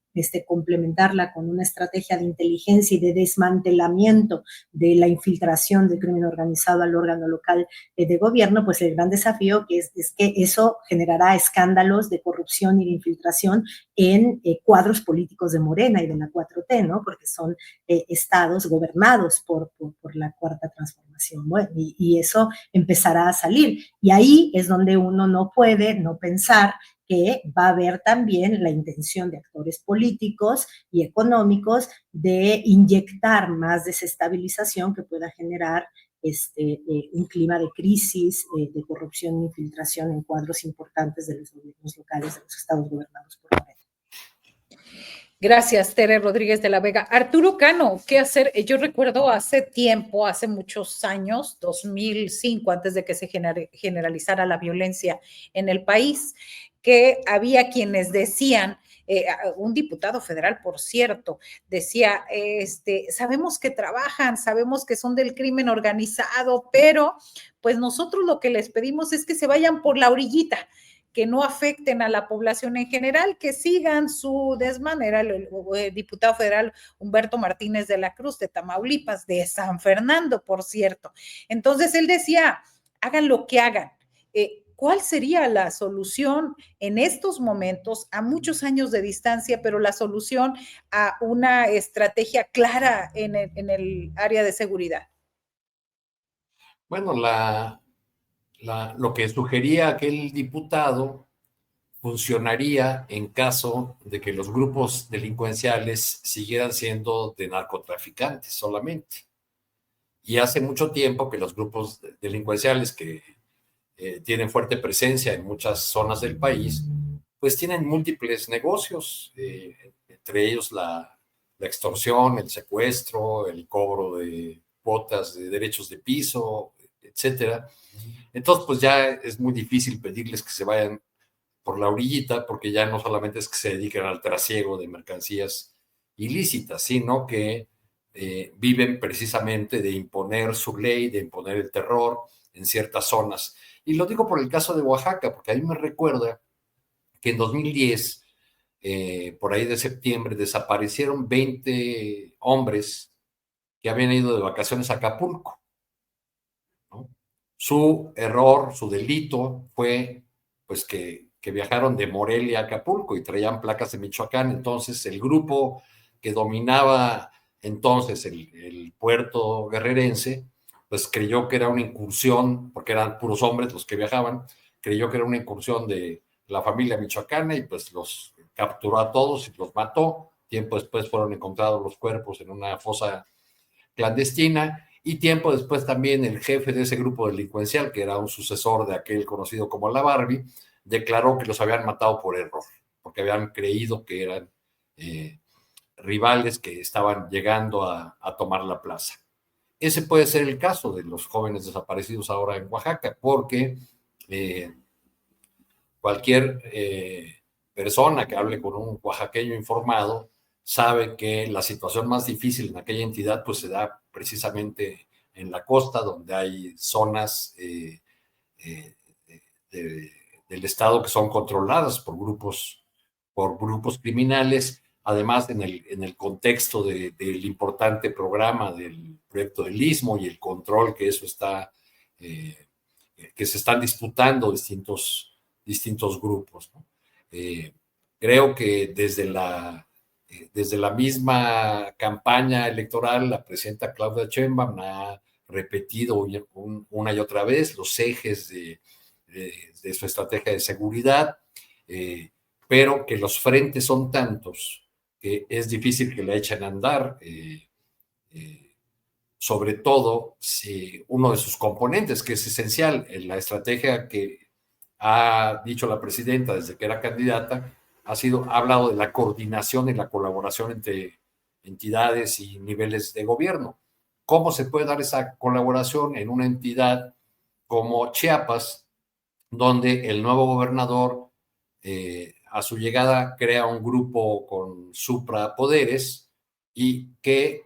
S3: complementarla con una estrategia de inteligencia y de desmantelamiento de la infiltración del crimen organizado al órgano local de gobierno, pues el gran desafío es que eso generará escándalos de corrupción y de infiltración en cuadros políticos de Morena y de la 4T, ¿no? Porque son estados gobernados por la Cuarta Transformación, ¿no? Y eso empezará a salir. Y ahí es donde uno no puede no pensar que va a haber también la intención de actores políticos y económicos de inyectar más desestabilización que pueda generar un clima de crisis, de corrupción e infiltración en cuadros importantes de los gobiernos locales de los estados gobernados por Morena.
S1: Gracias, Tere Rodríguez de la Vega. Arturo Cano, ¿qué hacer? Yo recuerdo hace tiempo, hace muchos años, 2005, antes de que se generalizara la violencia en el país, que había quienes decían un diputado federal, por cierto, decía, sabemos que trabajan, sabemos que son del crimen organizado, pero pues nosotros lo que les pedimos es que se vayan por la orillita, que no afecten a la población en general, que sigan su desmán. Era el diputado federal Humberto Martínez de la Cruz, de Tamaulipas, de San Fernando, por cierto. Entonces él decía, hagan lo que hagan. ¿Cuál sería la solución en estos momentos, a muchos años de distancia, pero la solución a una estrategia clara en el área de seguridad?
S4: Bueno, lo que sugería aquel diputado funcionaría en caso de que los grupos delincuenciales siguieran siendo de narcotraficantes solamente. Y hace mucho tiempo que los grupos delincuenciales que tienen fuerte presencia en muchas zonas del país, pues tienen múltiples negocios, entre ellos la extorsión, el secuestro, el cobro de cuotas de derechos de piso, etcétera. Entonces, pues ya es muy difícil pedirles que se vayan por la orillita, porque ya no solamente es que se dediquen al trasiego de mercancías ilícitas, sino que viven precisamente de imponer su ley, de imponer el terror en ciertas zonas. Y lo digo por el caso de Oaxaca, porque a mí me recuerda que en 2010, por ahí de septiembre, desaparecieron 20 hombres que habían ido de vacaciones a Acapulco, ¿no? Su error, su delito fue pues que viajaron de Morelia a Acapulco y traían placas de Michoacán. Entonces el grupo que dominaba entonces el puerto guerrerense, pues creyó que era una incursión, porque eran puros hombres los que viajaban, creyó que era una incursión de la familia michoacana y pues los capturó a todos y los mató. Tiempo después fueron encontrados los cuerpos en una fosa clandestina, y tiempo después también el jefe de ese grupo delincuencial, que era un sucesor de aquel conocido como la Barbie, declaró que los habían matado por error, porque habían creído que eran rivales que estaban llegando a tomar la plaza. Ese puede ser el caso de los jóvenes desaparecidos ahora en Oaxaca, porque cualquier persona que hable con un oaxaqueño informado sabe que la situación más difícil en aquella entidad pues se da precisamente en la costa, donde hay zonas del estado que son controladas por grupos criminales. Además, en el contexto del importante programa del proyecto del Istmo y el control que eso está, que se están disputando distintos grupos, ¿no? Creo que desde la misma campaña electoral, la presidenta Claudia Sheinbaum ha repetido una y otra vez los ejes de su estrategia de seguridad, pero que los frentes son tantos que es difícil que la echen a andar, sobre todo si uno de sus componentes, que es esencial en la estrategia que ha dicho la presidenta desde que era candidata, ha hablado de la coordinación y la colaboración entre entidades y niveles de gobierno. ¿Cómo se puede dar esa colaboración en una entidad como Chiapas, donde el nuevo gobernador, a su llegada, crea un grupo con suprapoderes y que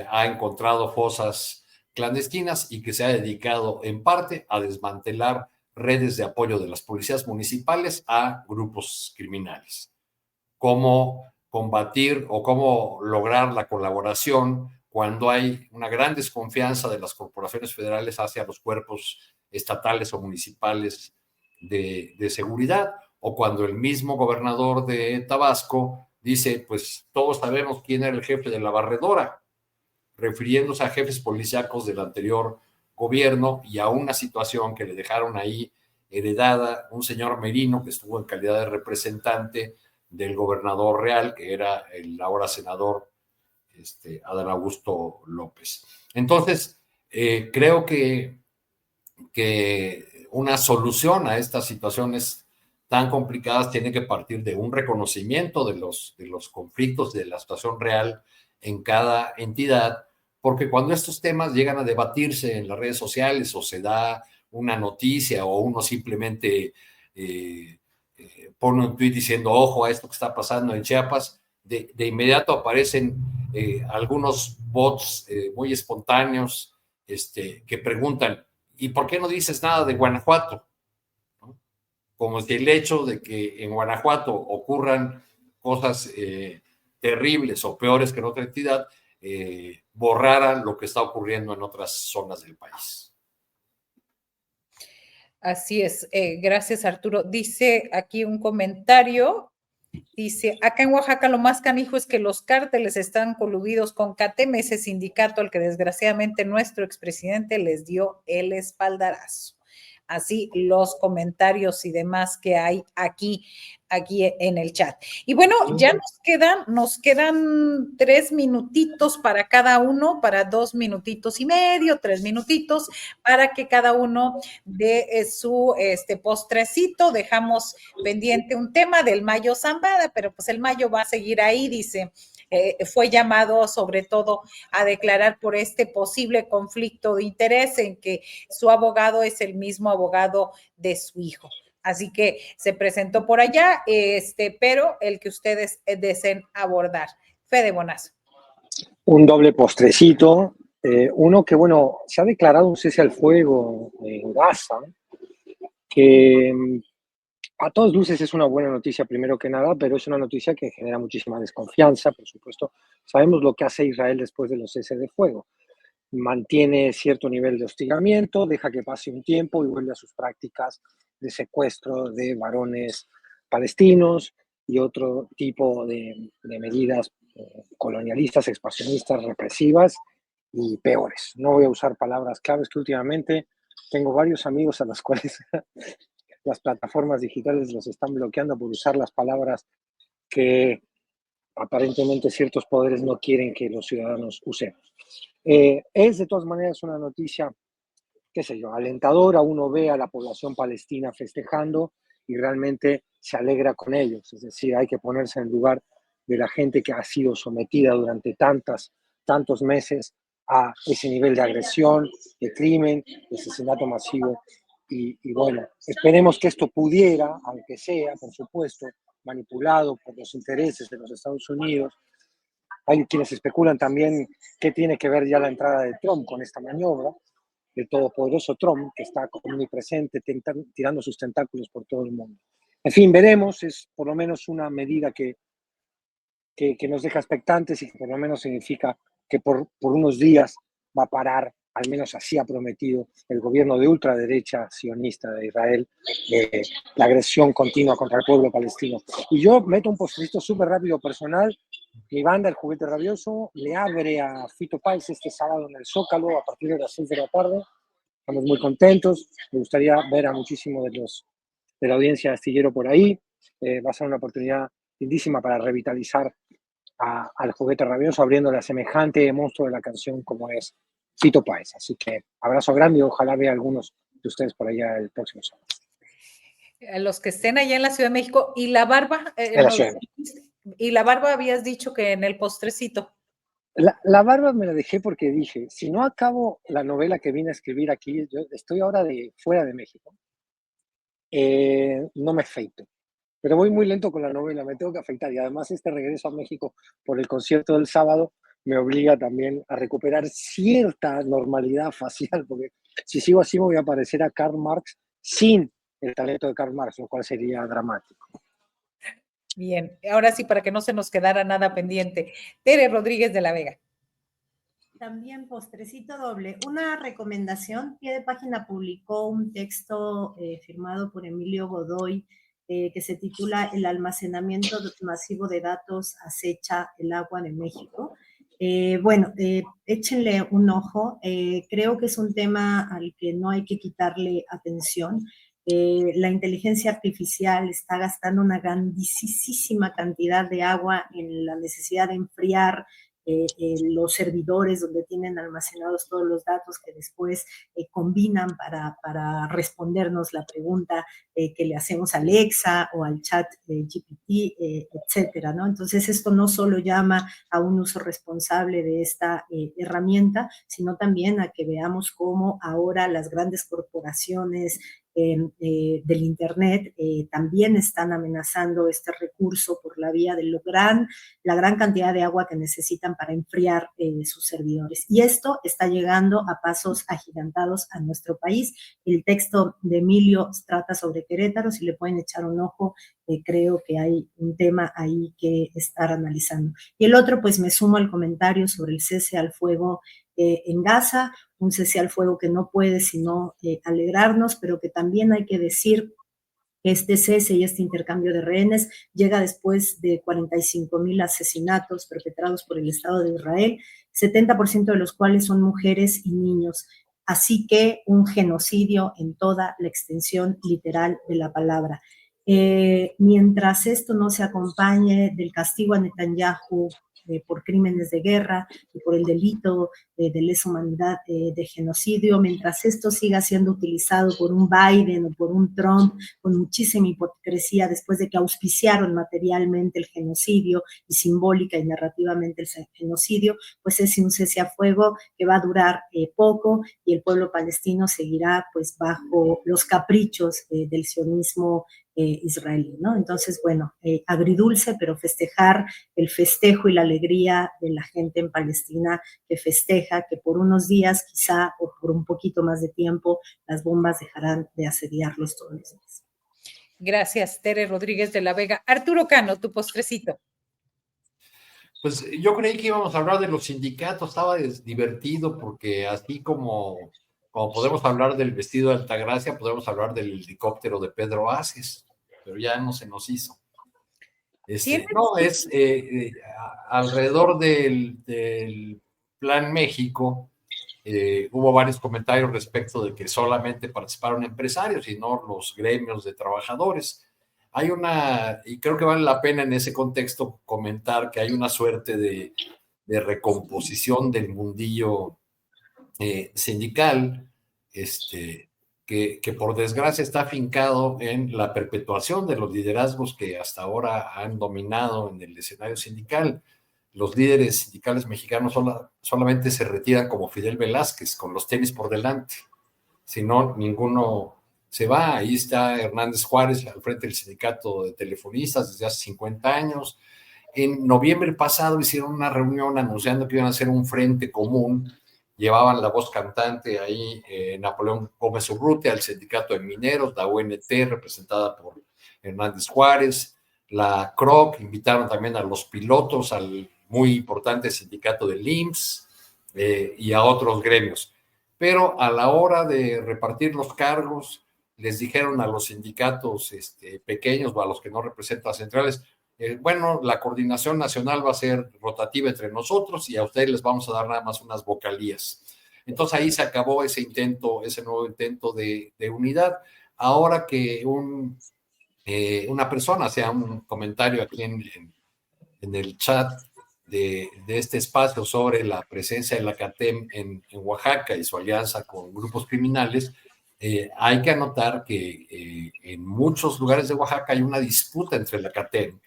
S4: ha encontrado fosas clandestinas y que se ha dedicado en parte a desmantelar redes de apoyo de las policías municipales a grupos criminales? ¿Cómo combatir o cómo lograr la colaboración cuando hay una gran desconfianza de las corporaciones federales hacia los cuerpos estatales o municipales de seguridad? O cuando el mismo gobernador de Tabasco dice, pues todos sabemos quién era el jefe de la barredora, refiriéndose a jefes policíacos del anterior gobierno y a una situación que le dejaron ahí heredada un señor Merino, que estuvo en calidad de representante del gobernador real, que era el ahora senador Adán Augusto López. Entonces, creo que una solución a estas situaciones tan complicadas tiene que partir de un reconocimiento de los conflictos, de la situación real en cada entidad, porque cuando estos temas llegan a debatirse en las redes sociales o se da una noticia o uno simplemente pone un tuit diciendo, ojo a esto que está pasando en Chiapas, de inmediato aparecen algunos bots muy espontáneos que preguntan, ¿y por qué no dices nada de Guanajuato? ¿No? Como si el hecho de que en Guanajuato ocurran cosas terribles o peores que en otra entidad, borrara lo que está ocurriendo en otras zonas del país.
S1: Así es, gracias Arturo. Dice aquí un comentario, dice, acá en Oaxaca lo más canijo es que los cárteles están coludidos con CATEM, ese sindicato al que desgraciadamente nuestro expresidente les dio el espaldarazo. Así los comentarios y demás que hay aquí en el chat. Y bueno, ya nos quedan 3 minutitos para cada uno, para 2 minutitos y medio, 3 minutitos, para que cada uno dé su postrecito. Dejamos pendiente un tema del Mayo Zambada, pero pues el Mayo va a seguir ahí, dice. Fue llamado sobre todo a declarar por este posible conflicto de interés en que su abogado es el mismo abogado de su hijo. Así que se presentó por allá, pero el que ustedes deseen abordar. Fede Bonazo.
S2: Un doble postrecito. Uno que, bueno, se ha declarado un cese al fuego en Gaza, que a todas luces es una buena noticia primero que nada, pero es una noticia que genera muchísima desconfianza, por supuesto. Sabemos lo que hace Israel después de los ceses de fuego. Mantiene cierto nivel de hostigamiento, deja que pase un tiempo y vuelve a sus prácticas de secuestro de varones palestinos y otro tipo de medidas colonialistas, expansionistas, represivas y peores. No voy a usar palabras claves que últimamente tengo varios amigos a los cuales las plataformas digitales los están bloqueando por usar las palabras que aparentemente ciertos poderes no quieren que los ciudadanos usemos. Es de todas maneras una noticia, qué sé yo, alentadora. Uno ve a la población palestina festejando y realmente se alegra con ellos. Es decir, hay que ponerse en el lugar de la gente que ha sido sometida durante tantos meses a ese nivel de agresión, de crimen, de asesinato masivo. Y bueno, esperemos que esto pudiera, aunque sea, por supuesto, manipulado por los intereses de los Estados Unidos. Hay quienes especulan también qué tiene que ver ya la entrada de Trump con esta maniobra, del todopoderoso Trump, que está omnipresente, tirando sus tentáculos por todo el mundo. En fin, veremos, es por lo menos una medida que nos deja expectantes y que por lo menos significa que por unos días va a parar, al menos así ha prometido el gobierno de ultraderecha sionista de Israel, la agresión continua contra el pueblo palestino. Y yo meto un postrecito súper rápido personal. Mi banda, El Juguete Rabioso, le abre a Fito Páez este sábado en el Zócalo a partir de las 6 de la tarde. Estamos muy contentos. Me gustaría ver a muchísimo de la audiencia de Astillero por ahí. Va a ser una oportunidad lindísima para revitalizar al Juguete Rabioso, abriéndole a semejante monstruo de la canción como es Fito Páez. Así que abrazo grande y ojalá vea a algunos de ustedes por allá el próximo sábado.
S1: A los que estén allá en la Ciudad de México. ¿Y la barba? Y la barba habías dicho que en el postrecito.
S2: La barba me la dejé porque dije, si no acabo la novela que vine a escribir aquí, yo estoy ahora fuera de México, no me afeito. Pero voy muy lento con la novela, me tengo que afeitar. Y además este regreso a México por el concierto del sábado me obliga también a recuperar cierta normalidad facial, porque si sigo así me voy a parecer a Karl Marx sin el talento de Karl Marx, lo cual sería dramático.
S1: Bien, ahora sí, para que no se nos quedara nada pendiente. Tere Rodríguez de la Vega.
S3: También postrecito doble. Una recomendación. Pie de Página publicó un texto firmado por Emilio Godoy que se titula El almacenamiento masivo de datos acecha el agua de México. Échenle un ojo. Creo que es un tema al que no hay que quitarle atención. La inteligencia artificial está gastando una grandísima cantidad de agua en la necesidad de enfriar los servidores donde tienen almacenados todos los datos que después combinan para respondernos la pregunta que le hacemos a Alexa o al chat GPT, etcétera, ¿no? Entonces esto no solo llama a un uso responsable de esta herramienta, sino también a que veamos cómo ahora las grandes corporaciones del Internet, también están amenazando este recurso por la vía de la gran cantidad de agua que necesitan para enfriar sus servidores. Y esto está llegando a pasos agigantados a nuestro país. El texto de Emilio trata sobre Querétaro, si le pueden echar un ojo, creo que hay un tema ahí que estar analizando. Y el otro, pues me sumo al comentario sobre el cese al fuego en Gaza, un cese al fuego que no puede sino alegrarnos, pero que también hay que decir que este cese y este intercambio de rehenes llega después de 45,000 asesinatos perpetrados por el Estado de Israel, 70% de los cuales son mujeres y niños. Así que un genocidio en toda la extensión literal de la palabra. Mientras esto no se acompañe del castigo a Netanyahu por crímenes de guerra y por el delito de lesa humanidad de genocidio, mientras esto siga siendo utilizado por un Biden o por un Trump con muchísima hipocresía después de que auspiciaron materialmente el genocidio y simbólica y narrativamente el genocidio, pues es un cese a fuego que va a durar poco y el pueblo palestino seguirá pues bajo los caprichos del sionismo israelí, ¿no? Entonces, bueno, agridulce, pero festejar el festejo y la alegría de la gente en Palestina que festeja que por unos días quizá o por un poquito más de tiempo las bombas dejarán de asediarlos todos los días.
S1: Gracias, Tere Rodríguez de la Vega. Arturo Cano, tu postrecito.
S4: Pues yo creí que íbamos a hablar de los sindicatos, estaba divertido porque así como podemos hablar del vestido de Altagracia, podemos hablar del helicóptero de Pedro Aces, pero ya no se nos hizo. No, es alrededor del Plan México, hubo varios comentarios respecto de que solamente participaron empresarios y no los gremios de trabajadores. Y creo que vale la pena en ese contexto comentar que hay una suerte de recomposición del mundillo sindical, que por desgracia está afincado en la perpetuación de los liderazgos que hasta ahora han dominado en el escenario sindical. Los líderes sindicales mexicanos solamente se retiran como Fidel Velázquez, con los tenis por delante. Si no, ninguno se va. Ahí está Hernández Juárez al frente del sindicato de telefonistas desde hace 50 años. En noviembre pasado hicieron una reunión anunciando que iban a hacer un frente común. Llevaban la voz cantante ahí Napoleón Gómez Urrutia, el sindicato de mineros, la UNT representada por Hernández Juárez, la CROC, invitaron también a los pilotos, al muy importante sindicato del IMSS y a otros gremios. Pero a la hora de repartir los cargos, les dijeron a los sindicatos pequeños o a los que no representan centrales, bueno, la coordinación nacional va a ser rotativa entre nosotros y a ustedes les vamos a dar nada más unas vocalías. Entonces ahí se acabó ese nuevo intento de unidad. Ahora que una persona hacía un comentario aquí en el chat de este espacio sobre la presencia de la CATEM en Oaxaca y su alianza con grupos criminales, hay que anotar que en muchos lugares de Oaxaca hay una disputa entre la CATEM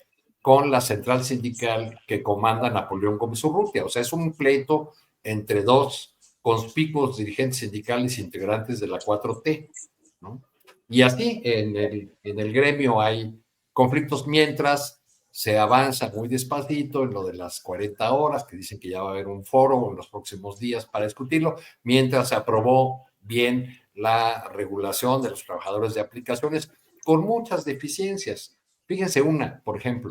S4: con la central sindical que comanda Napoleón Gómez Urrutia. O sea, es un pleito entre dos conspicuos dirigentes sindicales integrantes de la 4T, ¿no? Y así en el gremio hay conflictos mientras se avanza muy despacito en lo de las 40 horas, que dicen que ya va a haber un foro en los próximos días para discutirlo, mientras se aprobó bien la regulación de los trabajadores de aplicaciones con muchas deficiencias. Fíjense una, por ejemplo,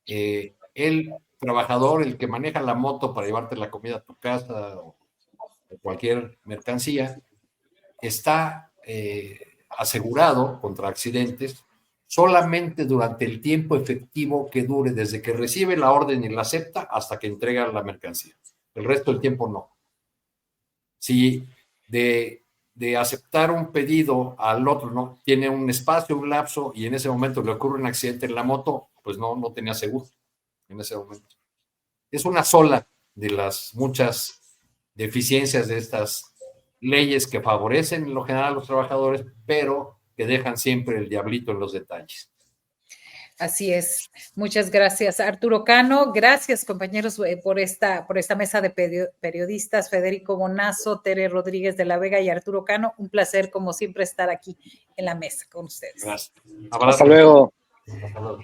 S4: el trabajador, el que maneja la moto para llevarte la comida a tu casa o cualquier mercancía, está asegurado contra accidentes solamente durante el tiempo efectivo que dure desde que recibe la orden y la acepta hasta que entrega la mercancía. El resto del tiempo no. Si de aceptar un pedido al otro no tiene un espacio, un lapso, y en ese momento le ocurre un accidente en la moto, pues no tenía seguro en ese momento. Es una sola de las muchas deficiencias de estas leyes que favorecen en lo general a los trabajadores, pero que dejan siempre el diablito en los detalles.
S1: Así es. Muchas gracias, Arturo Cano. Gracias, compañeros, por esta mesa de periodistas, Federico Bonazo, Tere Rodríguez de la Vega y Arturo Cano. Un placer, como siempre, estar aquí en la mesa con ustedes.
S4: Gracias.
S2: Hasta luego.
S4: Hasta luego.